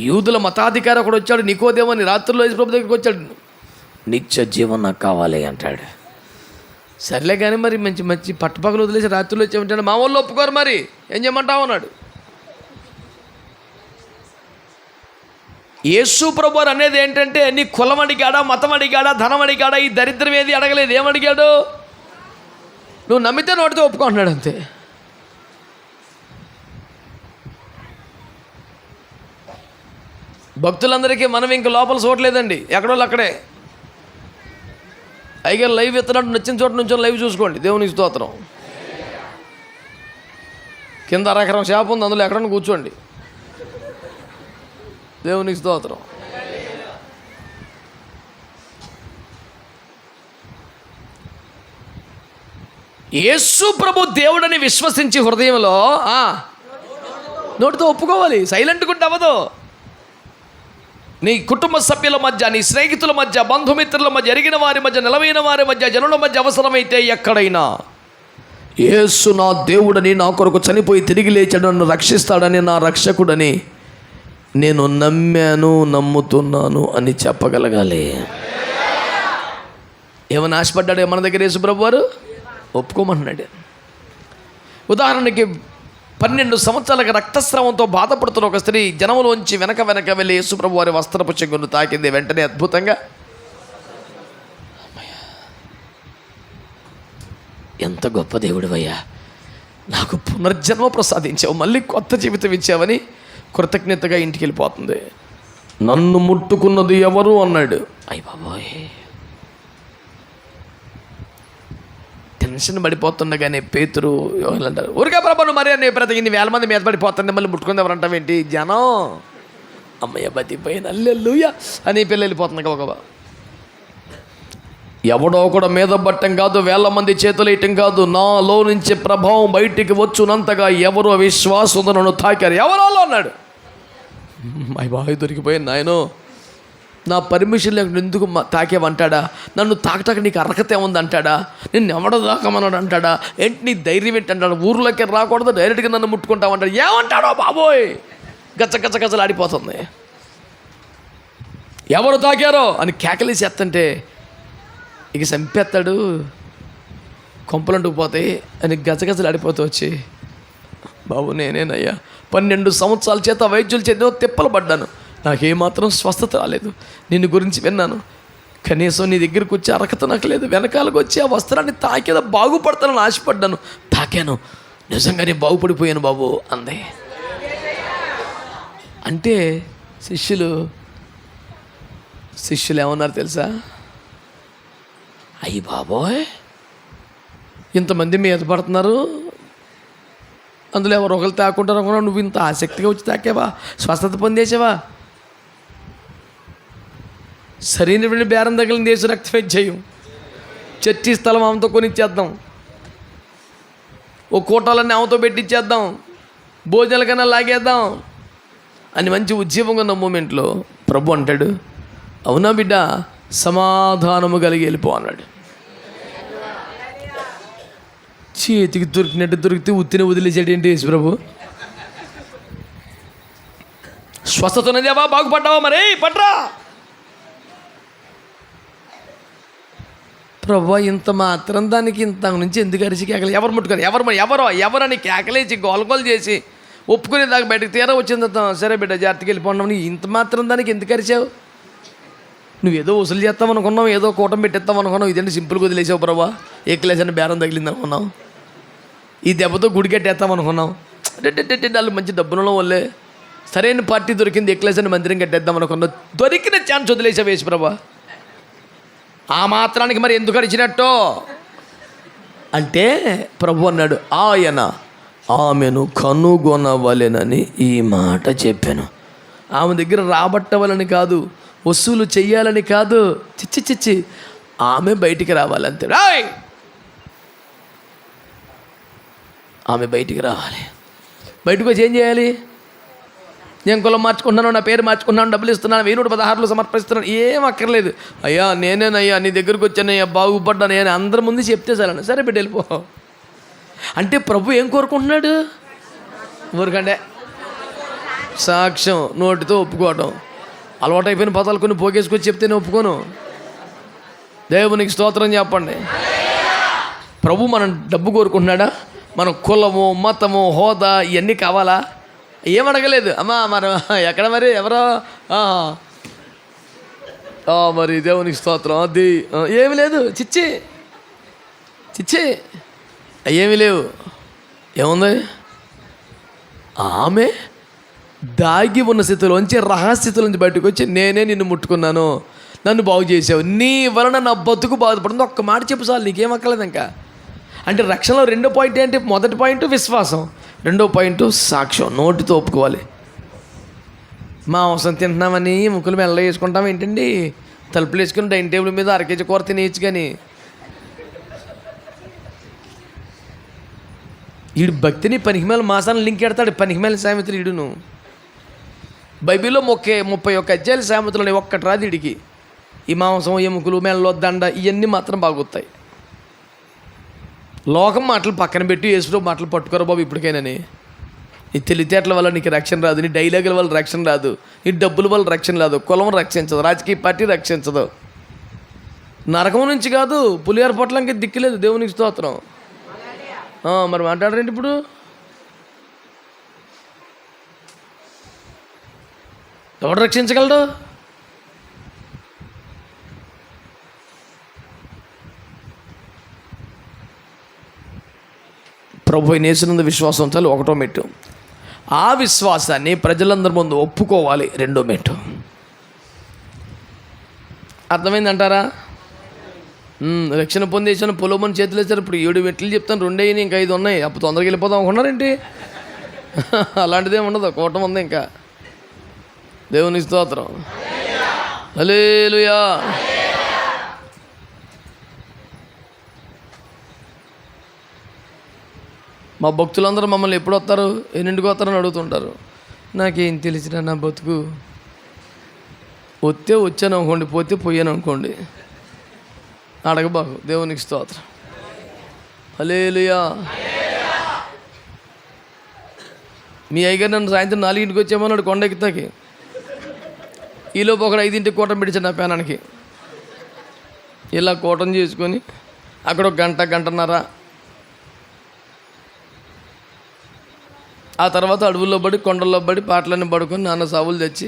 యూదుల మతాధికారి ఒకడు వచ్చాడు, నికోదేమని, రాత్రుల్లో యేసు ప్రభు దగ్గరికి వచ్చాడు. నిత్య జీవం నాకు కావాలి అంటాడు. సర్లే కానీ మరి మంచి పట్టుపక్కలు వదిలేసి రాత్రుల్లో వచ్చామంటాడు. మా వాళ్ళు ఒప్పుకోరు, మరి ఏం చేయమంటావు అన్నాడు. యేసు ప్రభు అనేది ఏంటంటే, నీ కులం అడిగాడా, మతం అడిగాడా, ధనం అడిగాడా, ఈ దరిద్రం ఏది అడగలేదు. ఏమడిగాడు? నువ్వు నమ్మితే నోటితో ఒప్పుకుంటున్నాడు అంతే. భక్తులందరికీ మనం ఇంక లోపల చూడలేదండి, ఎక్కడోళ్ళు అక్కడే. అయిగా లైవ్ ఎత్తున్నట్టు నచ్చిన చోట నుంచి లైవ్ చూసుకోండి. దేవునికి స్తోత్రం. కింద అరెకరం షాప్ ఉంది, అందులో ఎక్కడన్నా కూర్చోండి. దేవునికి స్తోత్రం. యేసు ప్రభు దేవుడని విశ్వసించి హృదయంలో నోటితో ఒప్పుకోవాలి. సైలెంట్గా ఉంటే అవ్వదు. నీ కుటుంబ సభ్యుల మధ్య, నీ స్నేహితుల మధ్య, బంధుమిత్రుల మధ్య, ఎరిగిన వారి మధ్య, నిలవైన వారి మధ్య, జనుల మధ్య అవసరమైతే ఎక్కడైనా యేసు నా దేవుడని, నా కొరకు చనిపోయి తిరిగి లేచాడు, నన్ను రక్షిస్తాడని, నా రక్షకుడని నేను నమ్ముతున్నాను అని చెప్పగలగాలి. ఏమైనా ఆశపడ్డాడు మన దగ్గర యేసు ప్రభు వారు? ఒప్పుకోమంటున్నాడు. ఉదాహరణకి 12 సంవత్సరాలకు రక్తస్రావంతో బాధపడుతున్న ఒక స్త్రీ జనములోంచి వెనక వెళ్ళి యేసు ప్రభు వారి వస్త్రపు చెంగును తాకింది. వెంటనే అద్భుతంగా ఎంత గొప్ప దేవుడివయ్యా, నాకు పునర్జన్మ ప్రసాదించావు, మళ్ళీ కొత్త జీవితం ఇచ్చావని కృతజ్ఞతగా ఇంటికి వెళ్ళిపోతుంది. నన్ను ముట్టుకున్నది ఎవరు అన్నాడు. అయ్య బాబోయ్, టెన్షన్ పడిపోతుండగానే పేతురు అంటారు, ఊరికే ప్రభు మరి అని ప్రతి వేల మంది మీద పడిపోతుంది, మళ్ళీ ముట్టుకుంది ఎవరంటావేంటి? జనం అమ్మయ్య బతిపోయిన హల్లెలూయా అని పిల్లలు వెళ్ళిపోతుంది గబగబా. ఎవడో కూడా మీద పట్టం కాదు, వేల మంది చేతులు వేయటం కాదు, నాలో నుంచి ప్రభావం బయటికి వచ్చునంతగా ఎవరు అవిశ్వాసులను నన్ను తాకారు. ఎవరాలో అన్నాడు. అయ్య బాయ్ దొరికిపోయింది నాయనో, నా పర్మిషన్ లేకుండా ఎందుకు తాకేవంటాడా? నన్ను తాకటాక నీకు అర్హత ఏముంది అంటాడా? నిన్ను ఎవడ తాకమన్నాడు అంటాడా? ఏంటి నీ ధైర్యం ఏంటి అంటాడు? ఊర్లోకి రాకూడదు, డైరెక్ట్గా నన్ను ముట్టుకుంటామంటాడు. ఏమంటాడో బాబోయ్, గచ్చగచ్చగచ్చలు ఆడిపోతుంది. ఎవరు తాకారో అని కేకలేసి ఎత్తంటే ఇక చంపేస్తాడు, కొంపలంటుకు పోతాయి అని గచ్చగచ్చలు ఆడిపోతూ వచ్చి, బాబు నేనేనయ్యా, 12 సంవత్సరాల చేత వైద్యుల చేత తిప్పలు పడ్డాను, నాకేమాత్రం స్వస్థత రాలేదు, నిన్ను గురించి విన్నాను, కనీసం నీ దగ్గరికి వచ్చి అర్హత నాకు లేదు, వెనకాలకు వచ్చి ఆ వస్త్రాన్ని తాకేదా బాగుపడతానని ఆశపడ్డాను, తాకాను, నిజంగానే బాగుపడిపోయాను బాబు అంది. అంటే శిష్యులు ఏమన్నారు తెలుసా? అయ్యి బాబోయ్, ఇంతమంది మీద పడుతున్నారు, అందులో ఎవరు ఒకరు తాకుంటారు అనుకున్నావు, నువ్వు ఇంత ఆసక్తిగా వచ్చి తాకేవా, స్వస్థత పొందేసావా? సరైనటువంటి బేరం తగిలిన దేశ రక్తమే జయం. చర్చి స్థలం ఆమెతో కొనిచ్చేద్దాం, ఓ కోటాలన్నీ ఆమెతో పెట్టించేద్దాం, భోజనాల కన్నా లాగేద్దాం అని మంచి ఉద్యమంగా ఉన్న మూమెంట్లో ప్రభు అంటాడు, అవునా బిడ్డ, సమాధానము కలిగి వెళ్ళిపో అన్నాడు. చేతికి దొరికినట్టు దొరికితే ఉత్తిని వదిలేసాడు ఏంటి యేసు ప్రభు? స్వస్థత ఉన్నదేవా, బాగుపడ్డావా, మరి పట్రా ప్రభు. ఇంత మాత్రం దానికి ఇంత నుంచి ఎందుకు అరిచి కేకలు? ఎవరు ముట్టుకొని ఎవరని కేకలేసి గోలగోలు చేసి ఒప్పుకునే దాకా బయటకు తీరా వచ్చింది. సరే బిడ్డ జాగ్రత్తకి వెళ్ళిపోండి, ఇంత మాత్రం దానికి ఎందుకు అరిచావు? నువ్వేదో వసూలు చేస్తామనుకున్నావు, ఏదో కూటం పెట్టేస్తామనుకున్నావు, ఇదేంటి సింపుల్గా వదిలేసావు ప్రభా, ఏ క్లాస్ అని బేరం తగిలింది అనుకున్నావు, ఈ దెబ్బతో గుడి కట్టేస్తామనుకున్నావు, వాళ్ళు మంచి డబ్బులలో వల్లే సరైన పార్టీ దొరికింది, ఏ క్లాస్ అని మందిరం కట్టేద్దాం అనుకున్నావు, దొరికిన ఛాన్స్ వదిలేసావు యేసు ప్రభా. ఆ మాత్రానికి మరి ఎందుకు అడిచినట్టు అంటే ప్రభు అన్నాడు, ఆయన ఆమెను కనుగొనవలెనని ఈ మాట చెప్పాను. ఆమె దగ్గర రాబట్టవాలని కాదు, వసూలు చెయ్యాలని కాదు, చిచ్చి ఆమె బయటికి రావాలంతే. ఆమె బయటికి రావాలి. బయటకు వచ్చి ఏం చేయాలి? నేను కులం మార్చుకుంటున్నాను, నా పేరు మార్చుకున్నాను, డబ్బులు ఇస్తున్నాను, 1116 సమర్పిస్తున్నాను, ఏం అక్కర్లేదు. అయ్యా నేనేనయ్యా నీ దగ్గరికి వచ్చానయ్యా, బాగుపడ్డాను అని అందరి ముందు చెప్తే సరే, సరే బిడ్డ వెళ్ళిపో. అంటే ప్రభు ఏం కోరుకుంటున్నాడు? ఊరికంటే సాక్ష్యం, నోటితో ఒప్పుకోవటం. అలవాటైపోయిన పదాలు కొన్ని పోగేసుకొచ్చి చెప్తే నేను ఒప్పుకోను. దేవునికి స్తోత్రం చెప్పండి. ప్రభు మనం డబ్బు కోరుకుంటున్నాడా? మన కులము, మతము, హోదా ఇవన్నీ కావాలా? ఏమడగలేదు. అమ్మా మరి ఎక్కడ మరి ఎవరో మరి దేవునికి స్తోత్రం అది ఏమి లేదు, చిచ్చి ఏమీ లేవు. ఏముంది? ఆమె దాగి ఉన్న స్థితిలోంచి, రహస్యస్థితిలోంచి బయటకు వచ్చి, నేనే నిన్ను ముట్టుకున్నాను, నన్ను బాగు చేసావు, నీ వలన నా బతుకు బాధపడుతుంది, ఒక్క మాట చెప్పు చాలు, నీకేం అక్కర్లేదు ఇంకా. అంటే రక్షణలో 2వ పాయింట్ ఏంటి? మొదటి పాయింట్ విశ్వాసం, 2వ పాయింట్ సాక్ష్యం, నోటితో ఒప్పుకోవాలి. మాంసం తింటున్నామని ముక్కులు మెల్ల వేసుకుంటాం ఏంటండి? తలుపులు వేసుకుని డైనింగ్ టేబుల్ మీద 1 కేజీ కూర తినేయచ్చు. కానీ వీడు భక్తిని పనికిమేల మాసాన్ని లింక్ ఎడతాడు. పనికిమేల సామెతలు వీడును. బైబిల్లో 31 అధ్యాయాల సామెతలు ఒక్కటి రాదు వీడికి. ఈ మాంసం, ఎముకలు, మెల్లో దండ ఇవన్నీ మాత్రం బాగుతాయి. లోకం మాటలు పక్కన పెట్టి యేసుప్రభు మాటలు పట్టుకోరా బాబు ఇప్పటికైనాని. నీ తెలివితేటల వల్ల నీకు రక్షణ రాదు, నీ డైలాగుల వల్ల రక్షణ రాదు, నీ డబ్బుల వల్ల రక్షణ రాదు, కులం రక్షించదు, రాజకీయ పార్టీ రక్షించదు. నరకం నుంచి కాదు, పులిహార పొట్లంకి దిక్కులేదు. దేవునికి స్తోత్రం. మరి మాట్లాడరేంటి ఇప్పుడు? ఎవడు రక్షించగలడు? ప్రభు అయిన యేసునందు విశ్వాసం ఉంచాలి, 1వ మెట్టు. ఆ విశ్వాసాన్ని ప్రజలందరి ముందు ఒప్పుకోవాలి, 2వ మెట్టు. అర్థమైందంటారా? రక్షణ పొందేసాను, పొలమని చేతులు వేసారు. ఇప్పుడు 7 మెట్లు చెప్తాను, 2 అయినాయి, ఇంకా 5 ఉన్నాయి. అప్పుడు తొందరగా వెళ్ళిపోదాం అనుకున్నారేంటి? అలాంటిదేం ఉండదు, కోటం ఉంది ఇంకా. దేవుని స్తోత్రం, హల్లెలూయా. మా భక్తులందరూ మమ్మల్ని ఎప్పుడు వస్తారు, ఎన్నింటికి వస్తారని అడుగుతుంటారు. నాకేం తెలిసినా నా బతుకు, వస్తే వచ్చాను అనుకోండి, పోతే పోయాను అనుకోండి, అడగబాకు. దేవునికి స్తోత్రం, హల్లెలూయా. మీ అయ్యగారు నన్ను సాయంత్రం 4ంటికి వచ్చామన్నాడు కొండెక్కుతాకి. ఈలోపు ఒకడు 5ంటికి కూటం పెట్టించాడు నా పేనానికి. ఇలా కూటం చేసుకొని అక్కడ 1 గంట, గంటన్నర, ఆ తర్వాత అడవుల్లో పడి, కొండల్లో పడి, పాటలన్నీ పడుకొని నాన్న సావులు తెచ్చి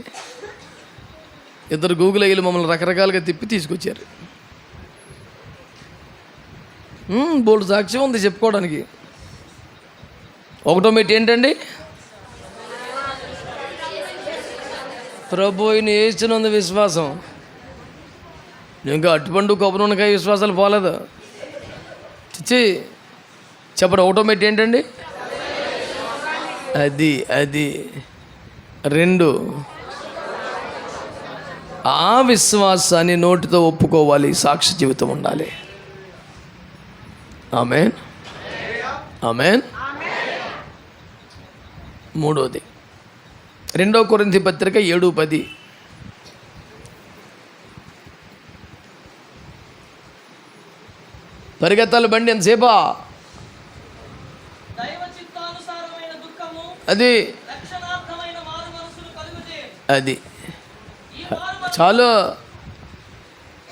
2 గూగుల్ అయ్యి మమ్మల్ని రకరకాలుగా తిప్పి తీసుకొచ్చారు. బోల్డ్ సాక్ష్యం ఉంది చెప్పుకోవడానికి. 1వ మెట్టు ఏంటండి? ప్రభు అయిన యేసునందు విశ్వాసం. ఇంకా అట్టుపండు, కొబ్బరికాయ విశ్వాసాలు పోలేదు. చిచ్చి చెప్పండి, 1వ మెట్టు ఏంటండి? అది 2, ఆ విశ్వాసాన్ని నోటితో ఒప్పుకోవాలి, సాక్షి జీవితం ఉండాలి. ఆమేన్, ఆమేన్. 3వది 2 కొరింథీ పత్రిక 7:10. పరిగెత్తాలి బండి ఎంతసేపా? అది చాలు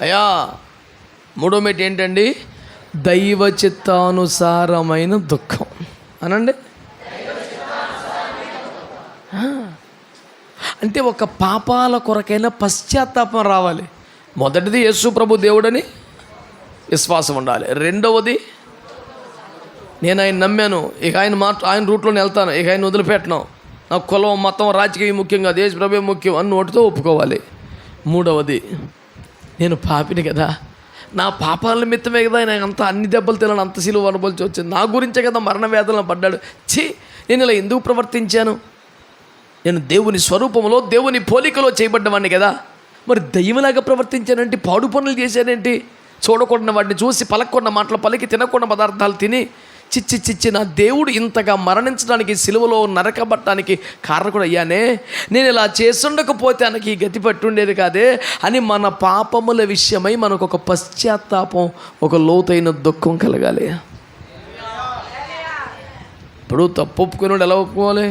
అయ్యా. 3వ మెట్టు ఏంటండి? దైవ చిత్తానుసారమైన దుఃఖం అనండి. అంటే ఒక పాపాల కొరకైనా పశ్చాత్తాపం రావాలి. మొదటిది యేసు ప్రభు దేవుడని విశ్వాసం ఉండాలి. 2వది నేను ఆయన నమ్మాను, ఇక ఆయన రూట్లోనే వెళ్తాను, ఇక ఆయన వదిలిపెట్టను, నాకు కులం, మతం, రాజకీయం ముఖ్యంగా, దేశ ప్రభు ముఖ్యం అని నోటితో ఒప్పుకోవాలి. 3వది నేను పాపిని కదా, నా పాపాల నిమిత్తమే కదా ఆయన అంత అన్ని దెబ్బలు తినను, అంత సిలువ అనుభవించి వచ్చింది, నా గురించే కదా మరణ వేదనలో పడ్డాడు. నేను ఇలా ఎందుకు ప్రవర్తించాను? నేను దేవుని స్వరూపంలో, దేవుని పోలికలో చేయబడ్డవాడిని కదా, మరి దయ్యంలాగా ప్రవర్తించానంటే, పాడు పనులు చేశానేంటి? చూడకుండా వాటిని చూసి, పలకకుండా మాటలు పలికి, తినకుండా పదార్థాలు తిని, చిచ్చి నా దేవుడు ఇంతగా మరణించడానికి, సిలువలో నరకబట్టడానికి కారణకుడు అయ్యానే, నేను ఇలా చేసుండకపోతే ఆయనకి ఈ గతి పట్టుండేది కాదే అని మన పాపముల విషయమై మనకు ఒక పశ్చాత్తాపం, ఒక లోతైన దుఃఖం కలగాలి. ఇప్పుడు తప్పు ఒప్పుకున్నాడు ఎలా ఒప్పుకోవాలి?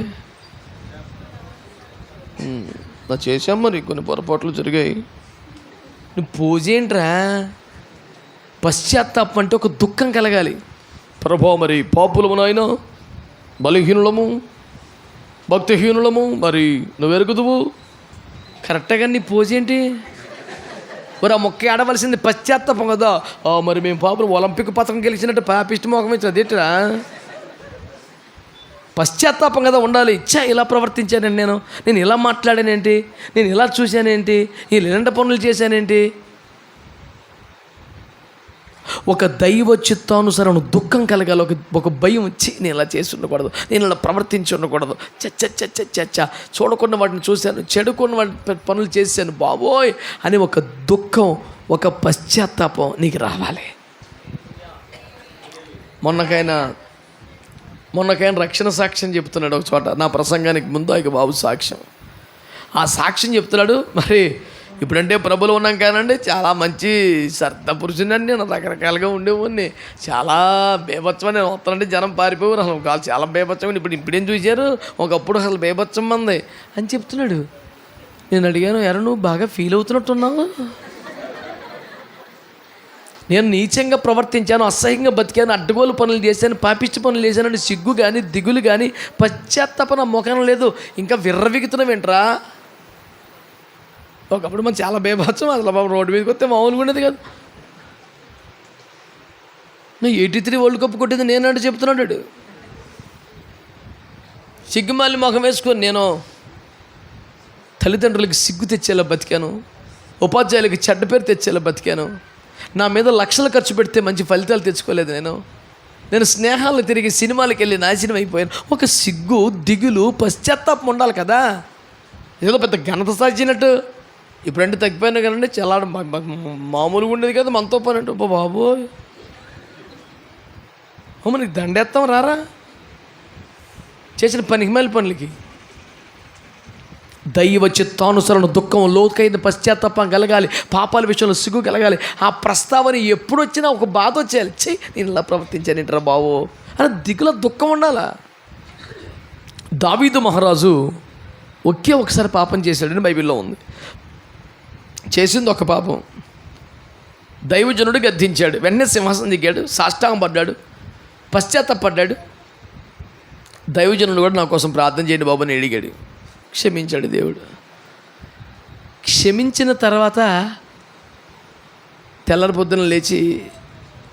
నా చేశాం, మరి కొన్ని పొరపాట్లు జరిగాయి, నువ్వు పూజ ఏంట్రా? పశ్చాత్తాపం అంటే ఒక దుఃఖం కలగాలి. ప్రభా, మరి పాపులము నాయన, బలహీనులము, భక్తిహీనులము, మరి నువ్వు ఎరుగుదువు. కరెక్ట్గా నీ పూజ ఏంటి? మరి ఆ మొక్క ఆడవలసింది పశ్చాత్తాపం కదా. మరి మేము పాపులు ఒలింపిక్ పథకం గెలిచినట్టు పాపిష్టి మొఖం ఇచ్చి అదేట్రా? పశ్చాత్తాపం కదా ఉండాలి. ఇలా ప్రవర్తించానండి, నేను ఇలా మాట్లాడానేంటి, నేను ఇలా చూశానేంటి, నేను ఇలాంటి పనులు చేశానేంటి? ఒక దైవ చిత్తానుసారం దుఃఖం కలగాలి, ఒక భయం వచ్చి నేను ఇలా చేసి ఉండకూడదు, నేను ఇలా ప్రవర్తించి ఉండకూడదు, చూడకుండా వాటిని చూశాను, చెడుకున్న వాటి పనులు చేశాను బాబోయ్ అని ఒక దుఃఖం, ఒక పశ్చాత్తాపం నీకు రావాలి. మొన్నకైనా రక్షణ సాక్ష్యం చెప్తున్నాడు ఒక చోట, నా ప్రసంగానికి ముందు ఇక బాబు సాక్ష్యం. ఆ సాక్ష్యం చెప్తున్నాడు. మరి ఇప్పుడంటే ప్రభులు ఉన్నాం కానండి, చాలా మంచి శ్రద్ధ పురుషుని, నేను రకరకాలుగా ఉండేవాడిని, చాలా బేభత్సమని. నేను వస్తానంటే జనం పారిపోయారు, అసలు కాదు చాలా బేభత్సమని. ఇప్పుడేం చూశారు, ఒకప్పుడు అసలు బేభత్సం మంది అని చెప్తున్నాడు. నేను అడిగాను, ఎరా నువ్వు బాగా ఫీల్ అవుతున్నట్టున్నావు? నేను నీచంగా ప్రవర్తించాను, అసహ్యంగా బతికాను, అడ్డగోలు పనులు చేశాను, పాపిష్టి పనులు చేశాను, సిగ్గు కానీ దిగులు కానీ పశ్చాత్తాపన ముఖం లేదు, ఇంకా విర్రవిగుతున్నావేంట్రా? ఒకప్పుడు మనం చాలా బేభత్సం, అసలు బాబు రోడ్డు మీదకి వస్తే మామూలుగా ఉండేది కదా. నువ్వు 83 వరల్డ్ కప్ కొట్టింది నేనంటే చెప్తున్నాడు. సిగ్గుమాలి మొహం వేసుకొని నేను తల్లిదండ్రులకి సిగ్గు తెచ్చేలా బతికాను, ఉపాధ్యాయులకి చెడ్డ పేరు తెచ్చేలా బతికాను, నా మీద లక్షలు ఖర్చు పెడితే మంచి ఫలితాలు తెచ్చుకోలేదు, నేను స్నేహాలు తిరిగి సినిమాలకు వెళ్ళి నాశనం అయిపోయాను. ఒక సిగ్గు, దిగులు, పశ్చాత్తాపం ఉండాలి కదా. ఏదో పెద్ద ఘనత సాధించినట్టు ఇప్పుడంటే తగ్గిపోయినా కదండి, చాలా మామూలుగా ఉండేది కదా మనతో పని అంటే. బాబోయ్ నీకు దండేస్తాం రారా చేసిన పనికి మేల పనులకి. దైవ చిత్తానుసరణ దుఃఖం, లోతైన పశ్చాత్తాపం కలగాలి, పాపాల విషయంలో సిగ్గు కలగాలి. ఆ ప్రస్తావన ఎప్పుడు వచ్చినా ఒక బాధ వచ్చేయాలి. నేను ఇలా ప్రవర్తించాను ఏంట్రా బావో అని దిగుల దుఃఖం ఉండాలా. దావీదు మహారాజు ఒకసారి పాపం చేశాడని బైబిల్లో ఉంది. చేసింది ఒక పాపం. దైవజనుడు గద్దించాడు, వెంటనే సింహాసనం దిగాడు, సాష్టాంగం పడ్డాడు, పశ్చాత్తాపడ్డాడు. దైవజనుడు కూడా నా కోసం ప్రార్థన చేయండి బాబు అని అడిగాడు. క్షమించాడు దేవుడు. క్షమించిన తర్వాత తెల్లారి పొద్దున లేచి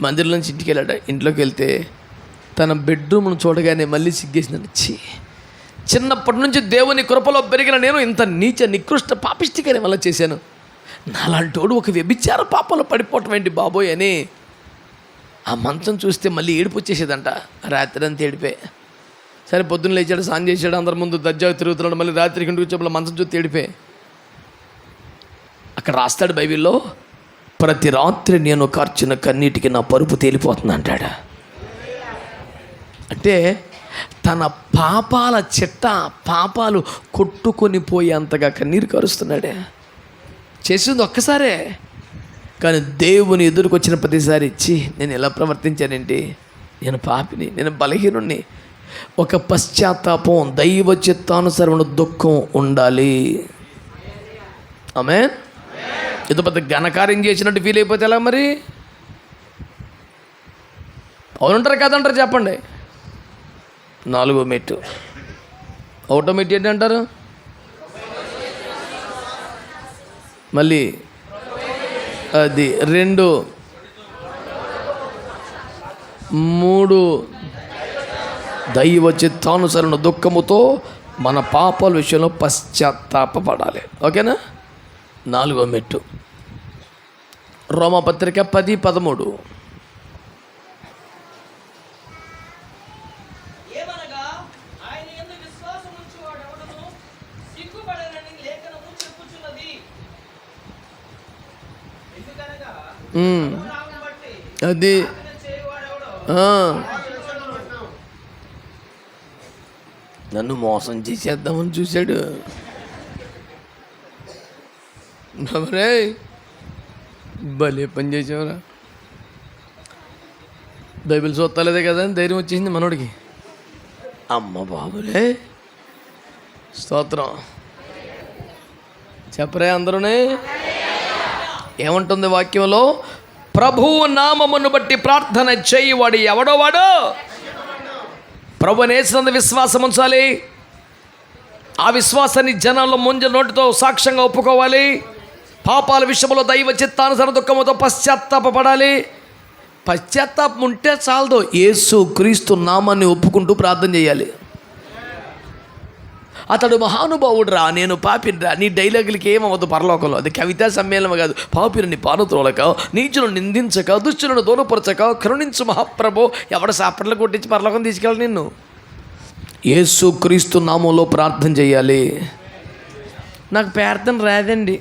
మందిరం నుంచి ఇంటికి వెళ్ళాడు. ఇంట్లోకి వెళ్తే తన బెడ్రూమ్ను చూడగానే మళ్ళీ సిగ్గేసిందండి. చిన్నప్పటి నుంచి దేవుని కృపలో పెరిగిన నేను ఇంత నీచ నికృష్ట పాపిష్టిగానే వల్ల చేశాను, నాలాంటోడు ఒక వ్యభిచార పాపంలో పడిపోవటం ఏంటి బాబోయ్ అని ఆ మంచం చూస్తే మళ్ళీ ఏడుపు వచ్చేసేదంట. రాత్రి అంతా ఏడిపే. సరే పొద్దున్న లేచాడు, స్నానం చేశాడు, అందరి ముందు దర్జాగా తిరుగుతున్నాడు. మళ్ళీ రాత్రికి ఇంటికి వచ్చేప్పుడు మంచం చూస్తే ఏడిపే. అక్కడ రాస్తాడు బైబిల్లో, ప్రతి రాత్రి నేను కార్చిన కన్నీటికి నా పరుపు తేలిపోతుంది అంటాడు. అంటే తన పాపాల చిట్ట, పాపాలు కొట్టుకొని పోయేంతగా కన్నీరు కరుస్తున్నాడే. చేసింది ఒక్కసారే, కానీ దేవుని ఎదురుకొచ్చిన ప్రతిసారి నేను ఎలా ప్రవర్తించానంటే, నేను పాపిని, నేను బలహీనుణ్ణి. ఒక పశ్చాత్తాపం, దైవ చిత్తానుసరణ దుఃఖం ఉండాలి. ఆమేన్. ఏదో పెద్ద ఘనకార్యం చేసినట్టు ఫీల్ అయిపోతే ఎలా మరి? అవునంటారు కదంటారు చెప్పండి. 4వ మెట్టు. ఒకటో మెట్టు ఏంటి అంటారు? మళ్ళీ అది 2, 3 దైవ చిత్తానుసరణ దుఃఖముతో మన పాపాల విషయంలో పశ్చాత్తాపపడాలి. ఓకేనా? 4వ మెట్టు రోమాపత్రిక 10:13. అది నన్ను మోసం చేసేద్దామని చూశాడు. మరే భలే పని చేసేవరా. బైబిల్ చూస్తలేదే కదా అని ధైర్యం వచ్చేసింది మనోడికి. అమ్మ బాబులే, స్తోత్రం చెప్పరే అందరూనే. ఏమంటుంది వాక్యంలో? ప్రభువు నామమును బట్టి ప్రార్థన చేయువాడు ఎవడో వాడు ప్రభువుని యేసునందు విశ్వాసం ఉంచాలి. ఆ విశ్వాసాన్ని జనాల్లో ముందు నోటితో సాక్ష్యంగా ఒప్పుకోవాలి. పాపాల విషయంలో దైవ చిత్తానుసరణ దుఃఖముతో పశ్చాత్తాపపడాలి. పశ్చాత్తాపం ఉంటే చాలదు, యేసు క్రీస్తు నామాన్ని ఒప్పుకుంటూ ప్రార్థన చేయాలి. అతడు మహానుభావుడు రా, నేను పాపిని రా. నీ డైలాగులకి ఏమవ్వదు పరలోకంలో. అది కవితా సమ్మేళనం కాదు. పాపిని పానుత్రోలక, నీచులను నిందించక, దుష్టులను దూరపరచక, కరుణించు మహాప్రభు. ఎవడ సాపట్లు కొట్టించి పరలోకం తీసుకెళ్ళి నిన్ను. యేసు క్రీస్తు నామంలో ప్రార్థన చేయాలి. నాకు ప్రార్థన రాదండి.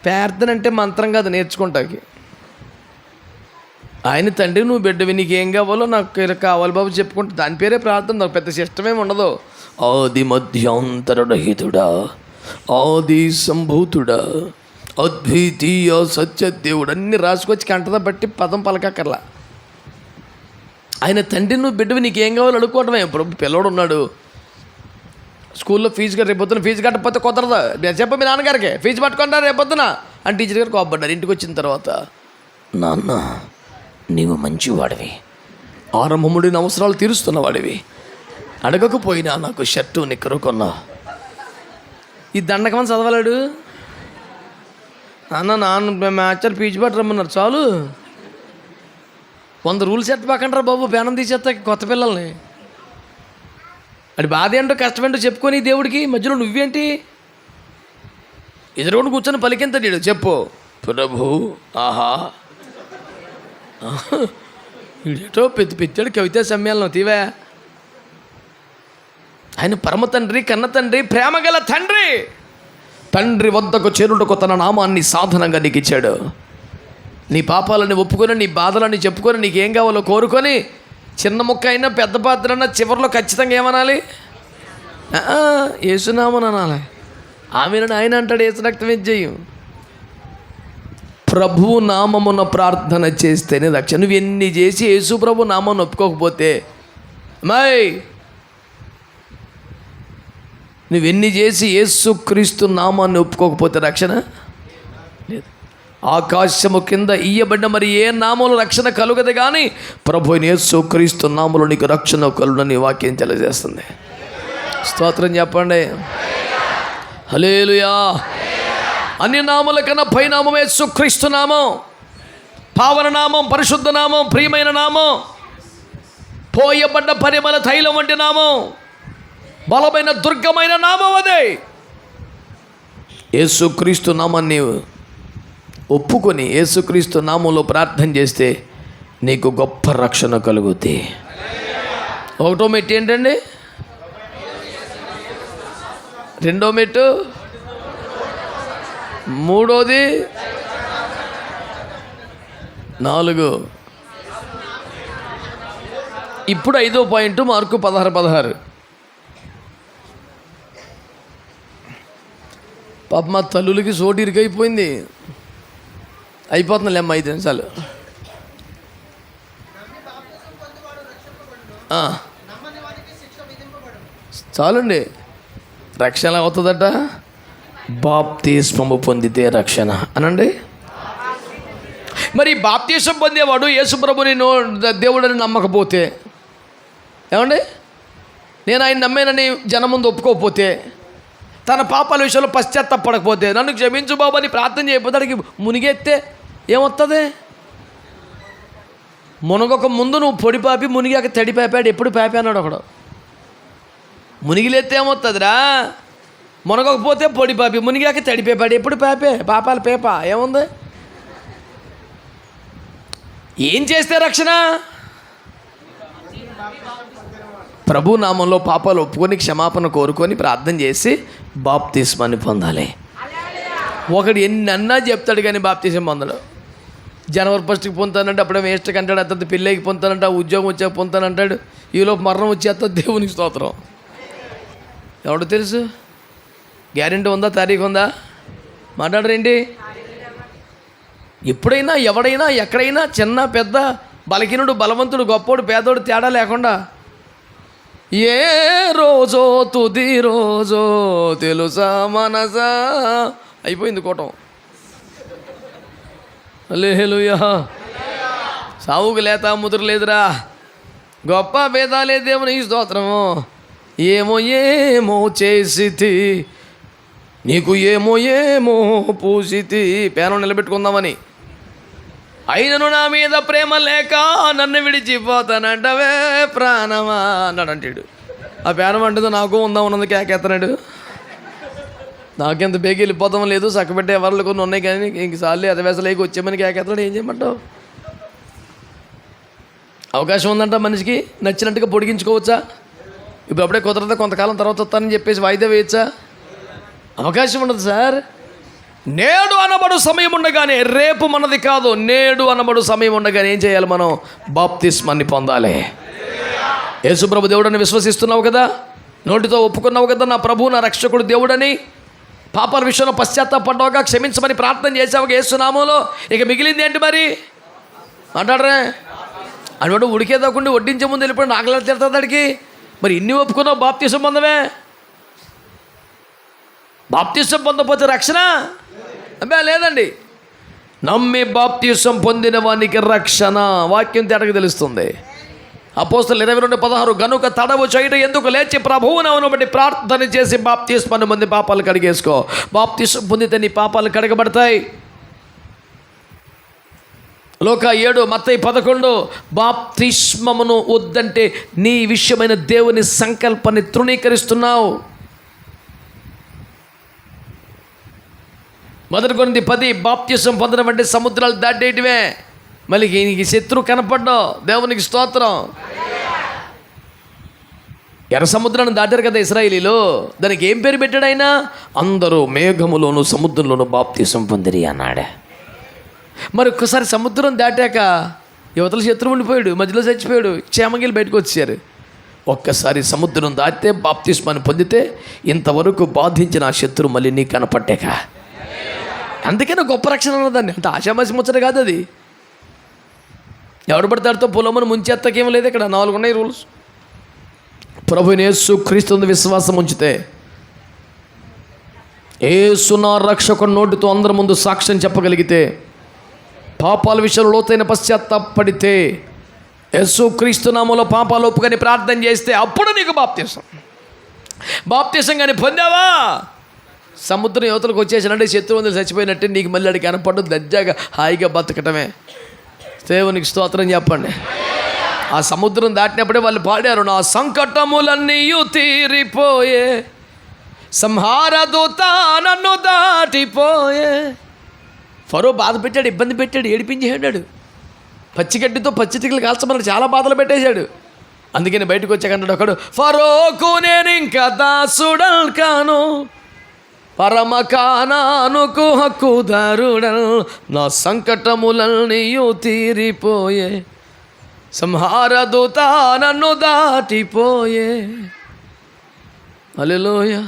ప్రార్థన అంటే మంత్రం కాదు, నేర్చుకుంటాకి. ఆయన తండ్రి నువ్వు బిడ్డవి, నీకేం కావాలో నాకు కావాలి బాబు చెప్పుకుంటే దాని పేరే ప్రార్థన. నాకు పెద్ద సిస్టమేమి ఉండదు. ఆది మధ్యాంతరహితుడా, ఆది సంభూతుడా, అద్వితీయ సత్యదేవుడు అన్నీ రాసుకొచ్చి కంటదా బట్టి పదం పలకక్కర్లా. ఆయన తండ్రి నువ్వు బిడ్డవి, నీకేం కావాలో అడుక్కోవటమే. ఇప్పుడు పిల్లవాడు ఉన్నాడు స్కూల్లో ఫీజు రేపొద్దున ఫీజు కట్టకపోతే కుదరదా, చెప్ప మీ నాన్నగారికి ఫీజు పట్టుకుంటారు రేపొద్దున అని టీచర్ గారు కోపడ్డారు. ఇంటికి వచ్చిన తర్వాత, నాన్న నీవు మంచివాడివి, ఆరంభముడిన అవసరాలు తీరుస్తున్నవాడివి, అడగకపోయినా నాకు షర్టు నిక్కరు కొన్నా. ఈ దండకమని చదవలేడు. నాన్న మ్యాచర్ ఫీజు పట్టి రమ్మన్నారు చాలు. 100 రూల్స్ ఎట్టు పక్కంటారా బాబు, పేనం తీసేస్తా కొత్త పిల్లల్ని. అది బాధ ఏంటో కష్టం ఏంటో చెప్పుకొని దేవుడికి మధ్యలో నువ్వేంటి ఎదురుకొని కూర్చొని పలికింతడు చెప్పు ప్రభు ఆహా ఇడేటో పెట్టాడు కవితా సమ్మేళనం తీవా. ఆయన పరమ తండ్రి, కన్న తండ్రి, ప్రేమ గల తండ్రి. తండ్రి వద్దకు చేరుటకు తన నామాన్ని సాధనంగా నీకు ఇచ్చాడు. నీ పాపాలని ఒప్పుకొని, నీ బాధలని చెప్పుకొని, నీకేం కావాలో కోరుకొని, చిన్న ముక్క అయినా పెద్ద పాత్ర అయినా చివరిలో ఖచ్చితంగా ఏమనాలి? యేసునామని అనాలి. ఆమెను ఆయన అంటాడు యేసు రక్తం ఇచ్చేయం. ప్రభు నామమున ప్రార్థన చేస్తేనే రక్షణ. నువ్వు ఎన్ని చేసి యేసు ప్రభు నామాన్ని ఒప్పుకోకపోతే నువ్వెన్ని చేసి యేసు క్రీస్తు నామాన్ని ఒప్పుకోకపోతే రక్షణ లేదు. ఆకాశము కింద ఇయ్యబడిన మరి ఏ నామములు రక్షణ కలుగదు, కానీ ప్రభు యేసు క్రీస్తు నామములో నీకు రక్షణ కలుగునని వాక్యం తెలియజేస్తుంది. స్తోత్రం చెప్పండి. హల్లెలూయా. అన్ని నామముల కన్నా పై నామం యేసు క్రీస్తు నామం. పావన నామం, పరిశుద్ధ నామం, ప్రియమైన నామం, పోయబడ్డ పరిమళ తైలం వంటి నామం, బలమైన దుర్గమైన నామం అదే. యేసుక్రీస్తు నామాన్ని ఒప్పుకొని యేసుక్రీస్తు నామంలో ప్రార్థన చేస్తే నీకు గొప్ప రక్షణ కలుగుతుంది. ఒకటో మెట్టు ఏంటండి? రెండో మెట్టు, మూడోది, 4. ఇప్పుడు 5వ పాయింట్, మార్కు 16:16. పాప మా తల్లులకి సోటు ఇరికైపోయింది. అయిపోతుందిలేమ్మ 5 నిమిషాలు. చాలండి. రక్షణ అవుతుందట. బాప్తిస్మము పొందితే రక్షణ అనండి. మరి బాప్తిస్మం పొందేవాడు యేసుప్రభుని దేవుడని నమ్మకపోతే ఏమండి, నేను ఆయన నమ్మేనని జనం ముందు ఒప్పుకోకపోతే, తన పాపాల విషయంలో పశ్చాత్తాపడకపోతే, నన్ను క్షమించు బాబు అని ప్రార్థన చేయకపోతే, అడిగి మునిగెత్తే ఏమొస్తుంది? మునగొక ముందు నువ్వు పొడి పాపి, మునిగాక తడి పాపాడు. ఎప్పుడు పాపి అన్నాడు ఒకడు. మునిగిలేస్తే ఏమొస్తుందిరా? మునగకపోతే పొడి పాపి, మునిగాక తడి పేపాడు. ఎప్పుడు పాపే, పాపాల పేప ఏముంది? ఏం చేస్తే రక్షణ? ప్రభు నామంలో పాపాలు ఒప్పుకొని క్షమాపణ కోరుకొని ప్రార్థన చేసి బాప్తిస్మాన్ని పొందాలి. ఒకడు ఎన్ని అన్నా చెప్తాడు కానీ బాప్తిస్మం పొందడు. జనవరి 1కి పొందుతానంటే అప్పుడే వేస్ట్కి అంటాడు. అతను పెళ్ళికి పొందుతానంట, ఉద్యోగం వచ్చాక పొందుతానంటాడు. ఈలోపు మరణం వచ్చేస్తా. దేవునికి స్తోత్రం. ఎవడో తెలుసు? గ్యారెంటీ ఉందా? తారీఖు ఉందా? మాట్లాడరేంటి? ఎప్పుడైనా ఎవడైనా ఎక్కడైనా చిన్న పెద్ద, బలహీనుడు బలవంతుడు, గొప్పోడు పేదోడు తేడా లేకుండా ఏ రోజో తుది రోజో తెలుసా మనసా అయిపోయింది కూటం. హల్లెలూయా. సావుకు లేత ముదురు లేదురా, గొప్ప భేదాలే దేవుని స్తోత్రము. ఏమో ఏమో చేసితి, నీకు ఏమో ఏమో పూసితి, పేనం నిలబెట్టుకుందామని. అయినను నా మీద ప్రేమ లేక నన్ను విడిచిపోతానంటవే ప్రాణమా అన్నాడు. అంటాడు ఆ పేనం అంటుందో నాకు ఉన్నది కేకెత్తనాడు. నాకెంత బేగి వెళ్ళిపోతాం లేదు, చక్కబెట్టే ఎవరు కొన్ని ఉన్నాయి కానీ ఇంకసార్లు అదవేసలేకి వచ్చామని కేకెత్తనాడు. ఏం చేయమంటావు? అవకాశం ఉందంట మనిషికి, నచ్చినట్టుగా పొడిగించుకోవచ్చా? ఇప్పుడు అప్పుడే కుదరదా, కొంతకాలం తర్వాత వస్తానని చెప్పేసి వాయిదా వేయచ్చా? అవకాశం ఉండదు సార్. నేడు అనబడు సమయం ఉండగానే, రేపు మనది కాదు, నేడు అనబడు సమయం ఉండగానే ఏం చేయాలి? మనం బాప్తిస్మాన్ని పొందాలి. యేసుప్రభు దేవుడని విశ్వసిస్తున్నావు కదా, నోటితో ఒప్పుకున్నావు కదా నా ప్రభు నా రక్షకుడు దేవుడని, పాపాల విషయంలో పశ్చాత్తాపడ్డావుగా, క్షమించమని ప్రార్థన చేసావుగా యేసునామంలో. ఇక మిగిలింది ఏంటి మరి? అంటాడరే అన్నవాడు ఉడికేదాకుండా వడ్డించే ముందు వెళ్ళిపోయి నాగలా తిడతాడికి. మరి ఇన్ని ఒప్పుకున్నావు, బాప్తిసం పొందవే. బాప్తిసం పొందకపోతే రక్షణ అబ్బే లేదండి. నమ్మి బాప్తిసం పొందిన వానికి రక్షణ. వాక్యం తేటగా తెలుస్తుంది. అపోస్తలులు 22:16 గనుక తడవు చేయడం ఎందుకు, లేచి ప్రభువును బట్టి ప్రార్థన చేసి బాప్తిస్మాన్ని పొంది పాపాలు కడిగేసుకో. బాప్తిసం పొందితే నీ పాపాలు కడగబడతాయి. లోకా 7, మత్తయి 11, బాప్తిస్మమును వద్దంటే నీ విషయమైన దేవుని సంకల్పాన్ని తృణీకరిస్తున్నావు. 1 కొరింథీ 10, బాప్తిసం పొందడం అంటే సముద్రాలు దాటేయటమే. మళ్ళీ నీకు శత్రువు కనపడ్డావు, దేవునికి స్తోత్రం. ఎర్ర సముద్రాన్ని దాటారు కదా ఇశ్రాయేలీలు, దానికి ఏం పేరు పెట్టాడు ఆయన? అందరూ మేఘములోను సముద్రంలోను బాప్తిసం పొందిరి అన్నాడే. మరి ఒక్కసారి సముద్రం దాటాక యువతల శత్రువు ఉండిపోయాడు, మధ్యలో చచ్చిపోయాడు, క్షేమంగిలు బయటకు వచ్చారు. ఒక్కసారి సముద్రం దాటితే బాప్తిస్మాన్ని పొందితే ఇంతవరకు బాధించిన ఆ శత్రువు మళ్ళీ నీకు కనపట్టాక. అందుకనే గొప్ప రక్షణ అన్నదాన్ని, అంత ఆశామాసి ముచ్చట కాదు అది. ఎవడు పడతాడితో పొలమును ముంచేత్తకేం లేదు. ఇక్కడ 4 ఉన్నాయి రూల్స్. ప్రభువైన యేసు క్రీస్తు విశ్వాసం ఉంచితే, యేసు నా రక్షకుని నోటితో అందరి ముందు సాక్ష్యం చెప్పగలిగితే, పాపాల విషయంలో లోతైన పశ్చాత్తాపడితే, యేసు క్రీస్తు నామములో పాపాలు ఒప్పుకొని ప్రార్థన చేస్తే అప్పుడు నీకు బాప్తిసం కానీ పొందావా, సముద్రం యువతలకు వచ్చేసినట్టే శత్రువులు చచ్చిపోయినట్టే నీకు మళ్ళీ అడిగి కనపడ్డు దర్జాగా హాయిగా బతకటమే. దేవునికి స్తోత్రం చెప్పండి. ఆ సముద్రం దాటినప్పుడే వాళ్ళు పాడారు, నా సంకటములన్నీ తీరిపోయే, సంహార దూత నన్ను దాటిపోయే. ఫరో బాధ పెట్టాడు, ఇబ్బంది పెట్టాడు, ఏడిపించేసాడు. పచ్చిగడ్డితో పచ్చితికలు కాల్చమని చాలా బాధలు పెట్టేశాడు. అందుకని బయటకు వచ్చాకన్నాడు ఒకడు, ఫరోకు నేను ఇంకా దాసుడల్ కాను, పరమ కానానుకు హక్కుదారుడల్, నా సంకటములన్నీ తీరిపోయే, సంహార దూత నన్ను దాటిపోయే. హల్లెలూయా.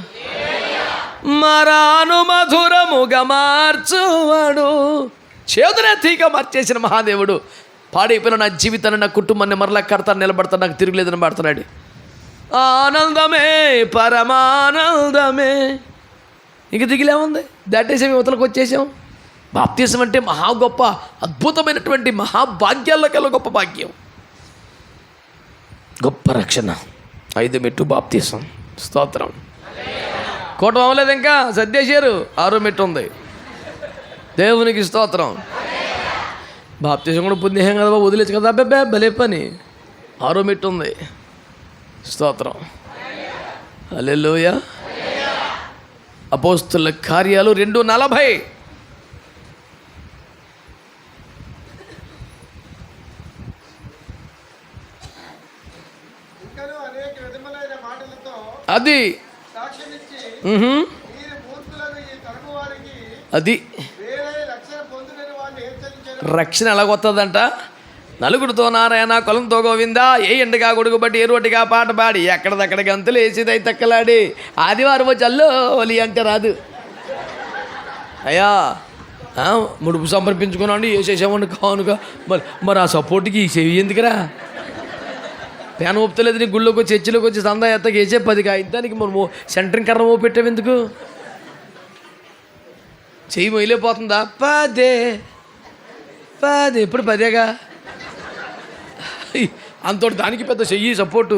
మరాను మధురముగా మార్చువాడు, చేదునెత్తిగా మార్చేసిన మహాదేవుడు. పాడైపోయిన నా జీవితాన్ని, నా కుటుంబాన్ని మరలా కడతాను, నిలబడతాను, నాకు తిరుగులేదని పాడుతున్నాడు. ఆనందమే పరమానందమే. ఇంక దిగిలేముంది, దాటేసాం, యువతలకు వచ్చేసాం. బాప్తిసం అంటే మహా గొప్ప అద్భుతమైనటువంటి మహాభాగ్యాల్లో కల గొప్ప భాగ్యం, గొప్ప రక్షణ. 5 మెట్టు బాప్తిసం. స్తోత్రం. కూటం అవ్వలేదు, ఇంకా సర్దేశారు. 6వ మెట్టు ఉంది. దేవునికి స్తోత్రం. బాప్తిసం కూడా పొందేం కదా, వదిలేచ్చు కదా, అబ్బాయి భలే పని. 6వ మెట్టు ఉంది. స్తోత్రం. హల్లెలూయా. అపోస్తుల కార్యాలు 2:40. అది అది రక్షణ ఎలాగొస్తుందంట? నలుగురితో నారాయణ, కులంతో గోవిందా, ఏ ఎండగా గొడుగు బట్టి ఏ రోటిగా పాట పాడి, ఎక్కడదక్కడ గంతులు వేసేదై తక్కలాడి, ఆదివారం వచ్చి అల్లో ఒలి అంటే రాదు. అయ్యా ముడుపు సమర్పించుకున్నాండి, వేసేసామండి కానుక. మరి ఆ సపోర్ట్కి చెవి ఎందుకురా? పేన ఒప్పుతలేదు, నీ గుళ్ళోకి వచ్చి చర్చిలోకి వచ్చి సందా ఎత్తకి వేసే 10 కాగితానికి మనం సెంటరింగ్ కర్ర మో పెట్టావు ఎందుకు? చెయ్యి మొయిలేపోతుందా? 10 ఎప్పుడు 10గా అంతటి దానికి పెద్ద చెయ్యి సపోర్టు.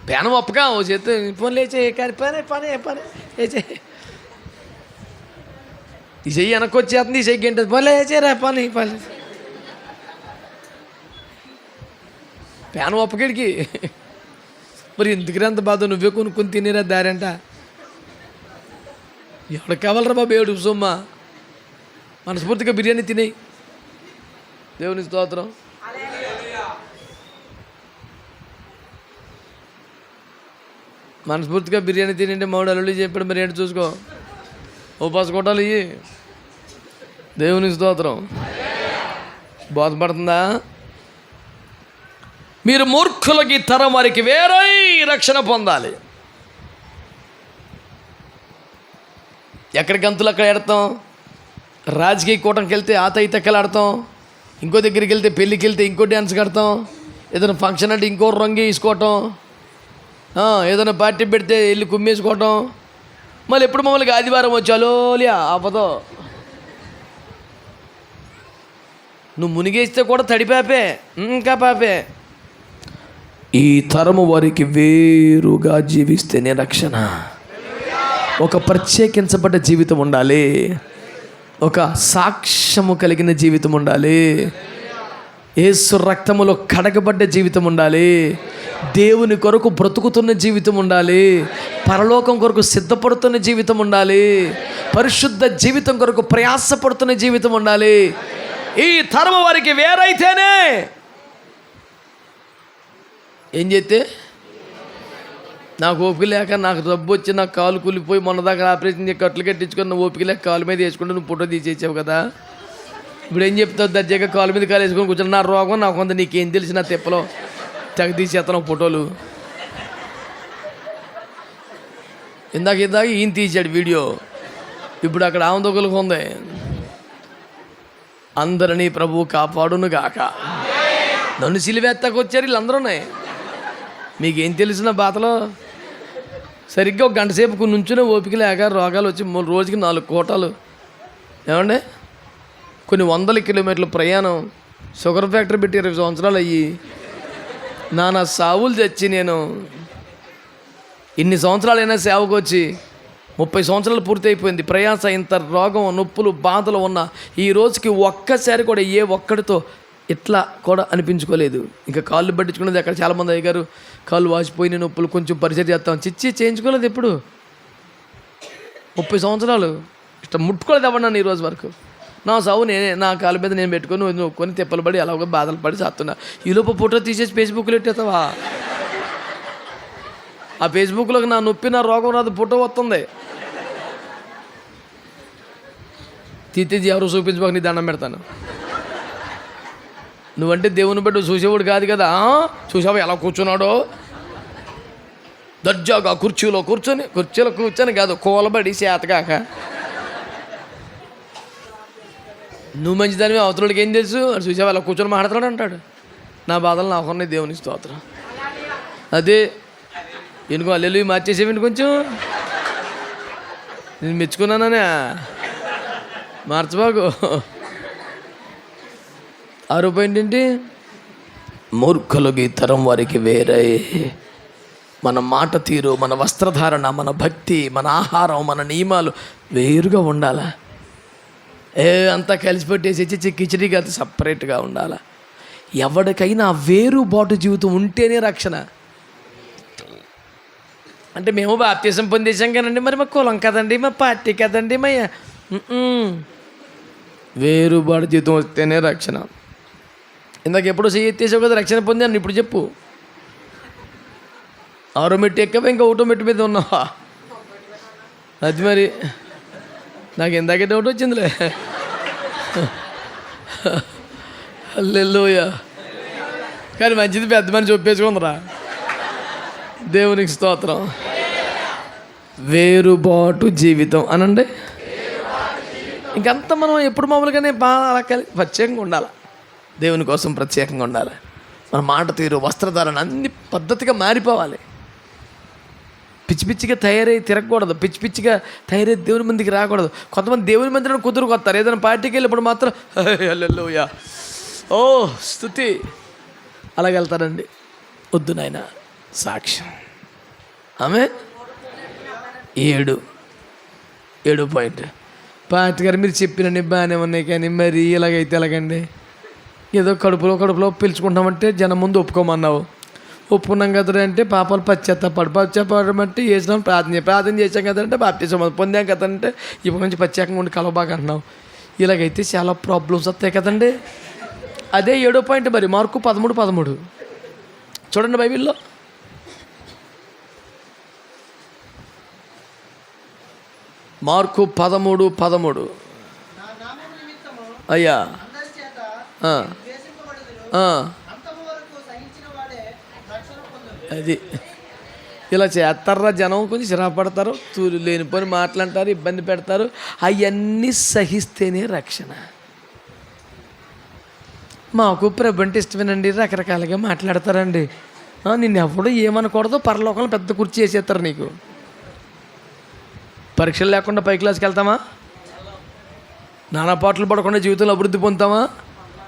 పేనం ఒప్పగా ఓ చేతి పోనీ లేచే, కానీ పని లేచే. ఈ చెయ్యి వెనక్కి వచ్చేస్తుంది, ఈ చెయ్యి ఏంటది, పోనీ లేచేరా పని. పేనం ఒప్పగిడికి మరి ఎందుకురా అంత బాధ? నువ్వే కొనుక్కొని తినేరా దారంట. ఎవరికి కావాలరా బాబు 7 సొమ్మ? మనస్ఫూర్తిగా బిర్యానీ తినేయి. దేవుని స్తోత్రం. మనస్ఫూర్తిగా బిర్యానీ తినండి. 3 అల్లుళ్ళు చెప్పాడు, మరి ఏంటి చూసుకో, ఉపాస కొట్టాలి. దేవుని స్తోత్రం. బోధపడుతుందా? మీరు మూర్ఖులకి తరం వారికి వేరై రక్షణ పొందాలి. ఎక్కడికి గంతులు అక్కడ ఎడతాం, రాజకీయ కూటమికి వెళ్తే ఆత ఈతక్కలాడతాం, ఇంకో దగ్గరికి వెళ్తే పెళ్ళికి వెళ్తే ఇంకో డ్యాన్స్ కడతాం, ఏదైనా ఫంక్షన్ అంటే ఇంకో రంగు వేసుకోవటం, ఏదైనా పార్టీ పెడితే వెళ్ళి కుమ్మేసుకోవటం. మళ్ళీ ఎప్పుడు మమ్మల్ని ఆదివారం వచ్చాలోలియా ఆపదో. నువ్వు మునిగేస్తే కూడా తడిపాపే, ఇంకా పాపే. ఈ తరము వారికి వేరుగా జీవిస్తేనే రక్షణ. ఒక ప్రత్యేకించబడ్డ జీవితం ఉండాలి. ఒక సాక్ష్యము కలిగిన జీవితం ఉండాలి. యేసు రక్తములో కడగబడ్డ జీవితం ఉండాలి. దేవుని కొరకు బ్రతుకుతున్న జీవితం ఉండాలి. పరలోకం కొరకు సిద్ధపడుతున్న జీవితం ఉండాలి. పరిశుద్ధ జీవితం కొరకు ప్రయాసపడుతున్న జీవితం ఉండాలి. ఈ తరం వారికి వేరైతేనే ఏం చేస్తే నాకు ఓపిక లేక, నాకు డబ్బు వచ్చి నాకు కాలు కూలిపోయి మొన్నదాకా ఆపరేషన్ కట్లు కట్టించుకున్న ఓపిక లేక కాలు మీద వేసుకుంటే నువ్వు ఫోటో తీసేసావు కదా. ఇప్పుడు ఏం చెప్తావు? దర్జాగా కాలు మీద కాలు వేసుకొని కూర్చొని నా రోగం నాకు కొంత నీకేం తెలిసి నా తిప్పలో తెగ తీసేస్తాను ఫోటోలు. ఇందాక ఈయన తీసాడు వీడియో, ఇప్పుడు అక్కడ ఆమెదొకలకు ఉంది. అందరినీ ప్రభువు కాపాడును గాక. నన్ను సిలివేత్తకు వచ్చారు వీళ్ళందరూనే. మీకేం తెలిసిన బాధలో సరిగ్గా ఒక గంట సేపు నుంచునే ఓపిక లేక రోగాలు వచ్చి రోజుకి 4 కోటాలు ఏమండి, కొన్ని వందల కిలోమీటర్ల ప్రయాణం, షుగర్ ఫ్యాక్టరీ పెట్టి 20 సంవత్సరాలు అయ్యి నానా సావులు తెచ్చి నేను ఇన్ని సంవత్సరాలైనా సేవకు వచ్చి 30 సంవత్సరాలు పూర్తి అయిపోయింది. ప్రయాస, ఇంత రోగం, నొప్పులు, బాధలు ఉన్న ఈ రోజుకి ఒక్కసారి కూడా ఏ ఒక్కడితో ఇట్లా కూడా అనిపించుకోలేదు. ఇంకా కాళ్ళు పట్టించుకున్నది అక్కడ చాలామంది అయ్యారు. కాళ్ళు వాసిపోయిన నొప్పులు కొంచెం పరిచయం చేస్తాం, చిచ్చి చేయించుకోలేదు. ఎప్పుడు 30 సంవత్సరాలు ఇట్లా ముట్టుకోలేదు అవ్వన్నాను ఈ రోజు వరకు. నా సావు నేనే, నా కాళ్ళ మీద నేను పెట్టుకొని నొక్కొని తిప్పలు పడి అలాగే బాధలు పడి చేస్తున్నా. ఈలోపు ఫోటో తీసేసి ఫేస్బుక్లో పెట్టేస్తావా? ఆ ఫేస్బుక్లోకి నా నొప్పి, నా రోగం రాదు ఫోటో వస్తుంది. తీసి ఎవరు చూపించుకోక నీ దండం పెడతాను. నువ్వంటే దేవుని బట్టి చూసేవాడు కాదు కదా. చూసావా ఎలా కూర్చున్నాడో? దర్జాగా కుర్చీలో కూర్చొని కాదు, కూలబడి చేతగాక. నువ్వు మంచిదానివి, అవతలకి ఏం తెలుసు? అది చూసావా అలా కూర్చొని మాట్లాడుతున్నాడు అంటాడు. నా బాధలు నాకున్నాయి, దేవుని స్తోత్రం. అదే ఎందుకో అల్లెలు మార్చేసేవండి కొంచెం. నేను మెచ్చుకున్నాననే మార్చబాకు. 6 పాయింట్ ఏంటి? మూర్ఖులకు ఈ తరం వారికి వేరే. మన మాట తీరు, మన వస్త్రధారణ, మన భక్తి, మన ఆహారం, మన నియమాలు వేరుగా ఉండాలా? అంతా కలిసి పెట్టేసి కిచడీగా సపరేట్గా ఉండాలా? ఎవరికైనా వేరుబాటు జీవితం ఉంటేనే రక్షణ. అంటే మేము బాప్తిసం పొందేశాం కదండి, మరి మా కులం కదండి, మా పార్టీ కదండి, మా వేరుబాటు జీవితం వస్తేనే రక్షణ. ఇందాక ఎప్పుడు ఎత్తేసావు కదా రక్షణ పొందాను, ఇప్పుడు చెప్పు. 6 మెట్టు ఎక్కవా, ఇంకా 1 మెట్టు మీద ఉన్నావా? అది మరి నాకు ఇందాకే డౌట్ వచ్చిందిలే. హల్లెలూయా. కానీ మంచిది, పెద్ద మనిషి ఒప్పేసుకుందరా. దేవునికి స్తోత్రం. వేరుబాటు జీవితం అనండి. ఇంకంతా మనం ఎప్పుడు మామూలుగానే అలా ప్రత్యేకంగా ఉండాలి, దేవుని కోసం ప్రత్యేకంగా ఉండాలి. మన మాట తీరు, వస్త్రధారణ అన్ని పద్ధతిగా మారిపోవాలి. పిచ్చి పిచ్చిగా తయారై తిరగకూడదు, పిచ్చి పిచ్చిగా తయారై దేవుని మందికి రాకూడదు. కొంతమంది దేవుని మందిని కుదురుకొస్తారు, ఏదైనా పార్టీకి వెళ్ళినప్పుడు మాత్రం హల్లెలూయా, ఓ స్తుతి, అలాగెళ్తారండి. వద్దు నాయన. సాక్ష్యం. ఆమె 7 పాయింట్. పార్టీ గారు మీరు చెప్పినండి బాగానే ఉన్నాయి, కానీ మరి ఇలాగైతే ఎలాగండి? ఏదో కడుపులో పిలుచుకుంటామంటే జనం ముందు ఒప్పుకోమన్నావు, ఒప్పుకున్నాం కదంటే అంటే పాపాలు పశ్చాత్తాపడమంటే వేసినాం, ప్రార్థన చేసాం కదంటే బాప్తిసం పొందాం కదంటే ఇప్పటి నుంచి ప్రత్యేకంగా ఉండి కలవబాగా అంటున్నావు. ఇలాగైతే చాలా ప్రాబ్లమ్స్ వస్తాయి కదండి. అదే 7 పాయింట్. మరి మార్కు 13 చూడండి బైబిల్లో. మార్కు 13 అయ్యా. అది ఇలా చేస్తారా జనం, కొంచెం చిరాపడతారు, లేని పని మాట్లాడతారు, ఇబ్బంది పెడతారు. అవన్నీ సహిస్తేనే రక్షణ. మాకు ప్రభు అంటే ఇష్టమేనండి, రకరకాలుగా మాట్లాడతారండి. నిన్ను ఎవడో ఏమనకూడదు, పరలోకంలో పెద్ద కుర్చీ వేసేస్తారు నీకు. పరీక్షలు లేకుండా పై క్లాస్కి వెళ్తామా? నానా పాటలు పడకుండా జీవితంలో అభివృద్ధి పొందుతామా?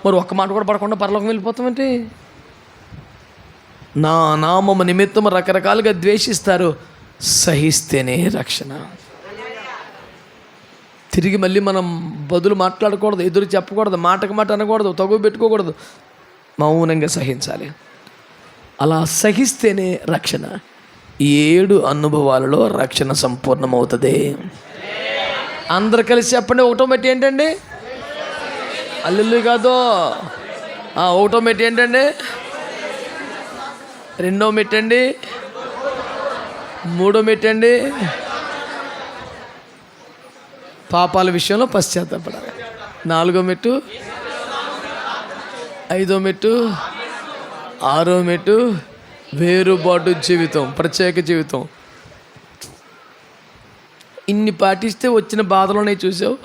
మరి ఒక్క మాట కూడా పడకుండా పరలోకం వెళ్ళిపోతామంటే. నా నామము నిమిత్తం రకరకాలుగా ద్వేషిస్తారు, సహిస్తేనే రక్షణ. తిరిగి మళ్ళీ మనం బదులు మాట్లాడకూడదు, ఎదురు చెప్పకూడదు, మాటకు మాట అనకూడదు, తగువ పెట్టుకోకూడదు, మౌనంగా సహించాలి. అలా సహిస్తేనే రక్షణ. 7 అనుభవాలలో రక్షణ సంపూర్ణమవుతుంది. అందరు కలిసి చెప్పండి. ఒకటో మెట్టు ఏంటండి? అల్లు కాదు. ఒకటో మెట్టు ఏంటండి? రెండో మెట్టు అండి? మూడో మెట్టు అండి? పాపాల విషయంలో పశ్చాత్తాపడాలి. 4వ మెట్టు, 5వ మెట్టు, 6వ మెట్టు వేరుబాటు జీవితం, ప్రత్యేక జీవితం. ఇన్ని పాటిస్తే వచ్చిన బాధలోనే చూసావు.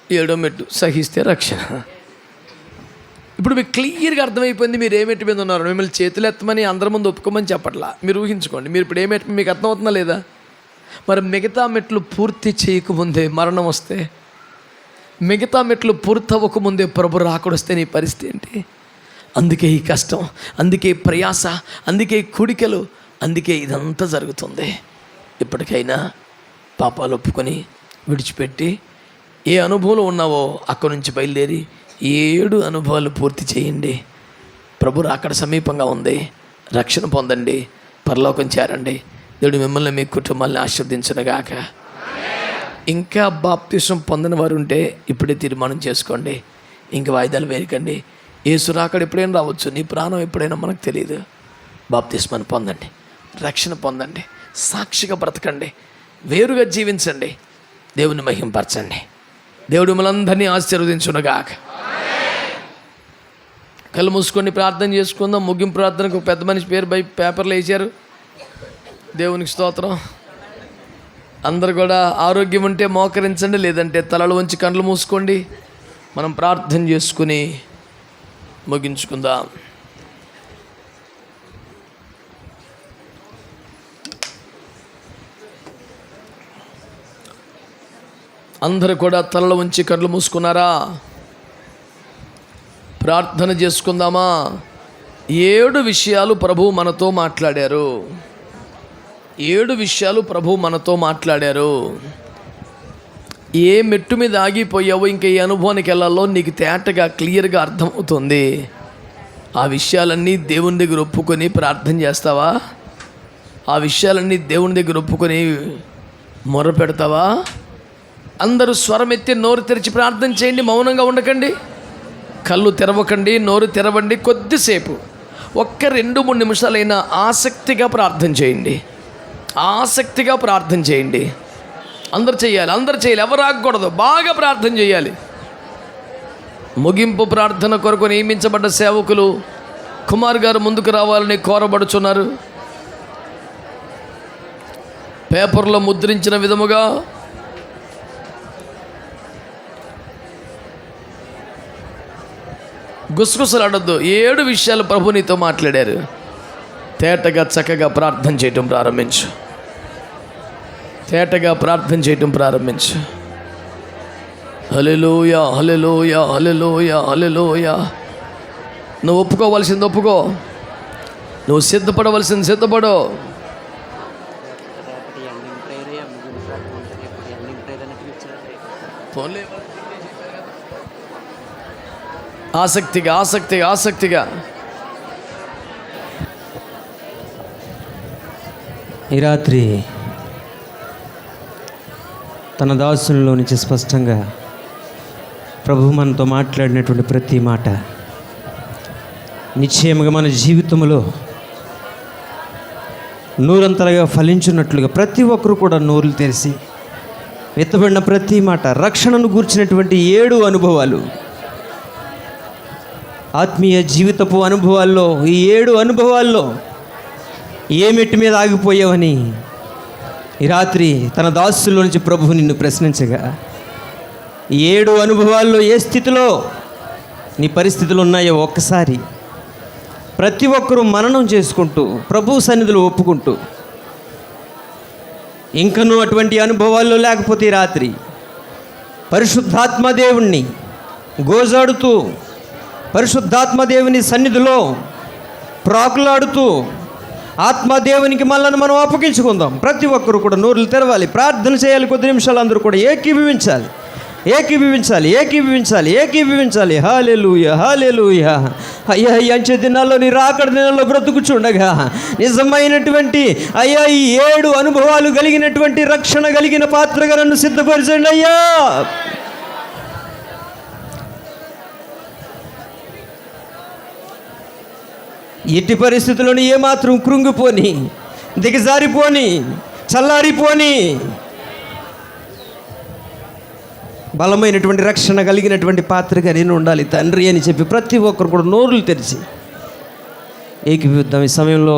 7వ మెట్టు సహిస్తే రక్షణ. ఇప్పుడు మీకు క్లియర్గా అర్థమైపోయింది మీరు ఏ మెట్టు మీద ఉన్నారు. మిమ్మల్ని చేతులు ఎత్తమని అందరి ముందు ఒప్పుకోమని చెప్పట్లా. మీరు ఊహించుకోండి మీరు ఇప్పుడు ఏ మెట్టు మీకు అర్థమవుతుందా లేదా? మరి మిగతా మెట్లు పూర్తి చేయకముందే మరణం వస్తే, మిగతా మెట్లు పూర్తి అవ్వకముందే ప్రభు రాకడొస్తే నీ పరిస్థితి ఏంటి? అందుకే ఈ కష్టం, అందుకే ప్రయాస, అందుకే కూడికలు, అందుకే ఇదంతా జరుగుతుంది. ఇప్పటికైనా పాపాలు ఒప్పుకొని విడిచిపెట్టి ఏ అనుభవంలో ఉన్నావో అక్కడి నుంచి బయలుదేరి 7 అనుభవాలు పూర్తి చేయండి. ప్రభు రాకడ సమీపంగా ఉంది. రక్షణ పొందండి, పరలోకం చేరండి. దేవుడు మిమ్మల్ని మీ కుటుంబాన్ని ఆశీర్వదించునుగాక. ఇంకా బాప్తిసం పొందని వారు ఉంటే ఇప్పుడే తీర్మానం చేసుకోండి. ఇంక వాయిదాలు వేయకండి. యేసు రాకడ ఎప్పుడైనా రావచ్చు, నీ ప్రాణం ఎప్పుడైనా మనకు తెలియదు. బాప్తిస్మాన్ని పొందండి, రక్షణ పొందండి, సాక్షిగా బ్రతకండి, వేరుగా జీవించండి, దేవుని మహింపరచండి. దేవుడు మనందరినీ ఆశీర్వదించునుగాక. కళ్ళు మూసుకొని ప్రార్థన చేసుకుందాం. ముగింపు ప్రార్థనకు ఒక పెద్ద మనిషి పేరు పేపర్లో వేసారు. దేవునికి స్తోత్రం. అందరు కూడా ఆరోగ్యం ఉంటే మోకరించండి, లేదంటే తలలు వంచి కళ్ళు మూసుకోండి. మనం ప్రార్థన చేసుకుని ముగించుకుందాం. అందరూ కూడా తలలు వంచి కళ్ళు మూసుకున్నారా? ప్రార్థన చేసుకుందామా? 7 విషయాలు ప్రభు మనతో మాట్లాడారు. 7 విషయాలు ప్రభు మనతో మాట్లాడారు. ఏ మెట్టు మీద ఆగిపోయావో ఇంకా ఏ అనుభవానికి వెళ్ళాలో నీకు తేటగా క్లియర్గా అర్థమవుతుంది. ఆ విషయాలన్నీ దేవుని దగ్గర ఒప్పుకొని ప్రార్థన చేస్తావా? ఆ విషయాలన్నీ దేవుని దగ్గర ఒప్పుకొని మొర పెడతావా? అందరూ స్వరం ఎత్తి నోరు తెరిచి ప్రార్థన చేయండి. మౌనంగా ఉండకండి, కళ్ళు తెరవకండి, నోరు తెరవండి. కొద్దిసేపు 1-2-3 నిమిషాలైనా ఆసక్తిగా ప్రార్థన చేయండి. ఆసక్తిగా ప్రార్థన చేయండి. అందరు చేయాలి, అందరు చేయాలి, ఎవరు ఆగకూడదు. బాగా ప్రార్థన చేయాలి. ముగింపు ప్రార్థన కొరకు నియమించబడ్డ సేవకులు కుమార్ గారు ముందుకు రావాలని కోరబడుచున్నారు. పేపర్లో ముద్రించిన విధముగా గుసగుసలాడొద్దు. 7 విషయాలు ప్రభు నీతో మాట్లాడారు. తేటగా చక్కగా ప్రార్థన చేయటం ప్రారంభించు. తేటగా ప్రార్థన చేయటం ప్రారంభించు. హల్లెలూయా, హల్లెలూయా, హల్లెలూయా, హల్లెలూయా. నువ్వు ఒప్పుకోవలసింది ఒప్పుకో, నువ్వు సిద్ధపడవలసింది సిద్ధపడు. ఆసక్తిగా ఆసక్తిగా ఆసక్తిగా. ఈ రాత్రి తన దాసుల్లో నుంచి స్పష్టంగా ప్రభు మనతో మాట్లాడినటువంటి ప్రతి మాట నిశ్చయముగా మన జీవితంలో నూరంతలుగా ఫలించున్నట్లుగా ప్రతి ఒక్కరు కూడా నోరులు తెరిచి విత్తబడిన ప్రతి మాట రక్షణను గూర్చినటువంటి 7 అనుభవాలు, ఆత్మీయ జీవితపు అనుభవాల్లో ఈ 7 అనుభవాల్లో ఏ మెట్టు మీద ఆగిపోయావని ఈ రాత్రి తన దాసుల్లో నుంచి ప్రభువు నిన్ను ప్రశ్నించగా 7 అనుభవాల్లో ఏ స్థితిలో నీ పరిస్థితులు ఉన్నాయో ఒక్కసారి ప్రతి ఒక్కరూ మననం చేసుకుంటూ ప్రభు సన్నిధిలో ఒప్పుకుంటూ, ఇంకనూ అటువంటి అనుభవాల్లో లేకపోతే ఈ రాత్రి పరిశుద్ధాత్మదేవుణ్ణి గోజాడుతూ పరిశుద్ధాత్మదేవుని సన్నిధిలో ప్రాకులాడుతూ ఆత్మదేవునికి మనల్ని మనం అప్పగించుకుందాం. ప్రతి ఒక్కరు కూడా నోరులు తెరవాలి, ప్రార్థన చేయాలి. కొద్ది నిమిషాలు అందరూ కూడా ఏకీభవించాలి. హల్లెలూయా, హల్లెలూయా. అయ్యా, ఈ అంచె దినాల్లో, నీ రాకడ దినాల్లో బ్రతుకుచుండగా నిజమైనటువంటి అయ్యా ఈ 7 అనుభవాలు కలిగినటువంటి రక్షణ కలిగిన పాత్రగా నన్ను సిద్ధపరచండి అయ్యా. ఎట్టి పరిస్థితుల్లోనూ ఏమాత్రం కృంగిపోని, దిగజారిపోని, చల్లారిపోని బలమైనటువంటి రక్షణ కలిగినటువంటి పాత్రగా నేను ఉండాలి తండ్రి అని చెప్పి ప్రతి ఒక్కరు కూడా నోరులు తెరిచి ఏకీభవిద్దాం. ఈ సమయంలో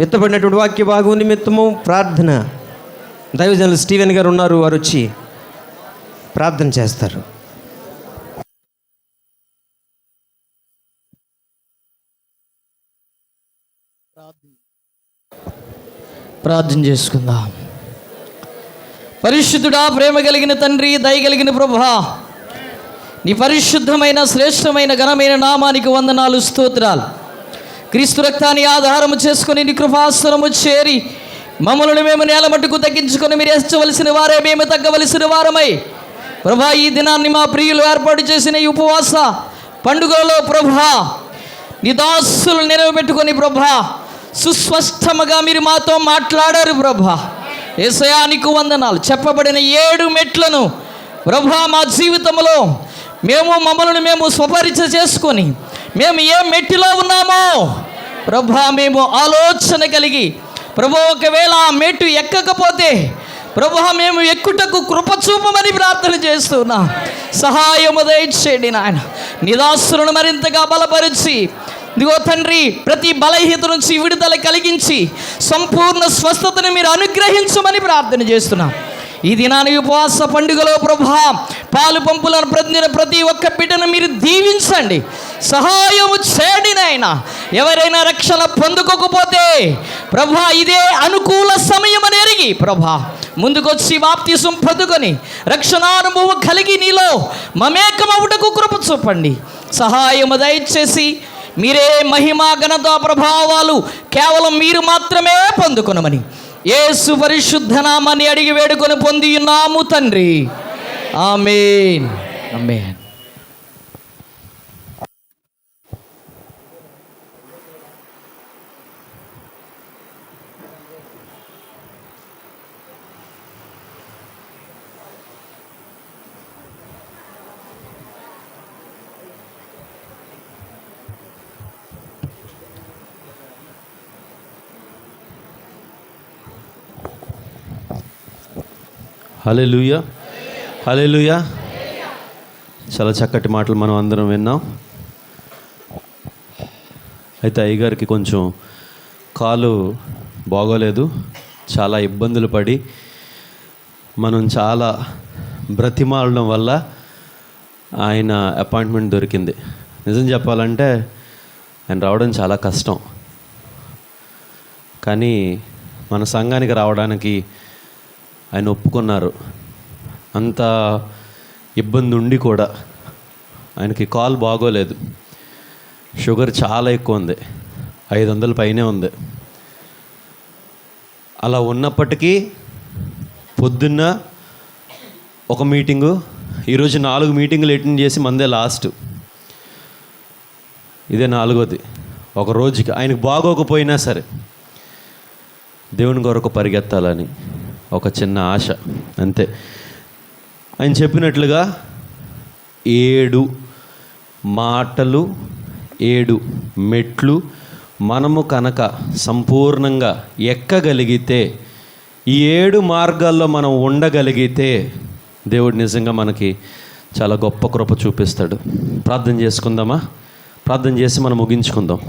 విత్తబడినటువంటి వాక్య భాగం నిమిత్తము ప్రార్థన దైవజనులు స్టీవెన్ గారు ఉన్నారు, వారు వచ్చి ప్రార్థన చేస్తారు. ప్రార్థన చేసుకుందాం. పరిశుద్ధుడా, ప్రేమ కలిగిన తండ్రి, దయ కలిగిన ప్రభువా, నీ పరిశుద్ధమైన శ్రేష్టమైన ఘనమైన నామానికి వందనాలు, స్తోత్రాలు. క్రీస్తు రక్తాన్ని ఆధారము చేసుకొని నీ కృపాసనము చేరి మమ్మల్ని మేము నేల మట్టుకు తగ్గించుకొని మీరు హెచ్చవలసిన వారే, మేము తగ్గవలసిన వారమై ప్రభా, ఈ దినాన్ని మా ప్రియులు ఏర్పాటు చేసిన ఈ ఉపవాస పండుగలో ప్రభా, నీ దాసులు నిలవబెట్టుకొని ప్రభా, సుస్పష్టముగా మీరు మాతో మాట్లాడారు ప్రభా. యేసయ్యా నీకు వందనాలు. చెప్పబడిన 7 మెట్లను ప్రభా మా జీవితంలో మమ్మల్ని మేము స్వపరిచ చేసుకొని మేము ఏ మెట్టులో ఉన్నామో ప్రభా మేము ఆలోచన కలిగి ప్రభా, ఒకవేళ ఆ మెట్టు ఎక్కకపోతే ప్రభా మేము ఎక్కుటకు కృప చూపమని ప్రార్థన చేస్తున్నా. సహాయము దయచేయండి నాయన. నీ దాసులను మరింతగా బలపరిచి ఇదిగో తండ్రి, ప్రతి బలహీనత నుంచి విడుదల కలిగించి సంపూర్ణ స్వస్థతను మీరు అనుగ్రహించమని ప్రార్థన చేస్తున్నాం. ఈ దినాన్ని ఉపవాస పండుగలో ప్రభా, పాలు పంపులను పొందిన ప్రతి ఒక్క బిడ్డను మీరు దీవించండి, సహాయము చేయండి నాయన. ఎవరైనా రక్షణ పొందుకోకపోతే ప్రభా, ఇదే అనుకూల సమయం అని ఎరిగి ప్రభా ముందుకొచ్చి బాప్తిసం పొందుకొని రక్షణానుభవం కలిగి నీలో మమేకమవుటకు కృప చూపండి, సహాయము దయచేసి మీరే మహిమ ఘనత ప్రభావాలు కేవలం మీరు మాత్రమే పొందుకొనమని యేసు పరిశుద్ధ నామాన్ని అడిగి వేడుకొని పొంది ఉన్నాము తండ్రి. ఆమేన్, ఆమేన్. హల్లెలూయా, హల్లెలూయా. చాలా చక్కటి మాటలు మనం అందరం విన్నాం. అయితే అయ్యగారికి కొంచెం కాలు బాగోలేదు, చాలా ఇబ్బందులు పడి మనం చాలా బ్రతిమాలడం వల్ల ఆయన అపాయింట్మెంట్ దొరికింది. నిజం చెప్పాలంటే ఆయన రావడం చాలా కష్టం, కానీ మన సంఘానికి రావడానికి ఆయన ఒప్పుకున్నారు. అంత ఇబ్బంది ఉండి కూడా ఆయనకి కాల్ బాగోలేదు, షుగర్ చాలా ఎక్కువ ఉంది, 500 పైనే ఉంది. అలా ఉన్నప్పటికీ పొద్దున్న ఒక మీటింగు, ఈరోజు 4 మీటింగులు అటెండ్ చేసి మందే లాస్ట్, ఇదే 4వది ఒక రోజుకి. ఆయనకు బాగోకపోయినా సరే దేవుని కొరకు పరిగెత్తాలని ఒక చిన్న ఆశ అంతే. ఆయన చెప్పినట్లుగా 7 మాటలు, 7 మెట్లు మనము కనుక సంపూర్ణంగా ఎక్కగలిగితే, ఈ 7 మార్గాల్లో మనం ఉండగలిగితే దేవుడు నిజంగా మనకి చాలా గొప్ప కృప చూపిస్తాడు. ప్రార్థన చేసుకుందామా? ప్రార్థన చేసి మనం ముగించుకుందాం.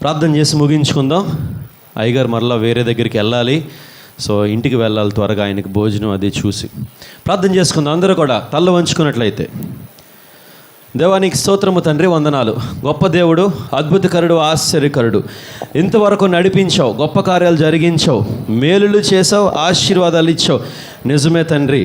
ప్రార్థన చేసి ముగించుకుందాం. అయ్యగారు మరలా వేరే దగ్గరికి వెళ్ళాలి, సో ఇంటికి వెళ్ళాలి త్వరగా, ఆయనకి భోజనం అది చూసి. ప్రార్థన చేసుకుందాం. అందరూ కూడా తల్ల వంచుకున్నట్లయితే. దేవానికి స్తోత్రము తండ్రి, వందనాలు. గొప్ప దేవుడు, అద్భుతకరుడు, ఆశ్చర్యకరుడు. ఇంతవరకు నడిపించావు, గొప్ప కార్యాలు జరిగించావు, మేలులు చేసావు, ఆశీర్వాదాలు ఇచ్చావు. నిజమే తండ్రి,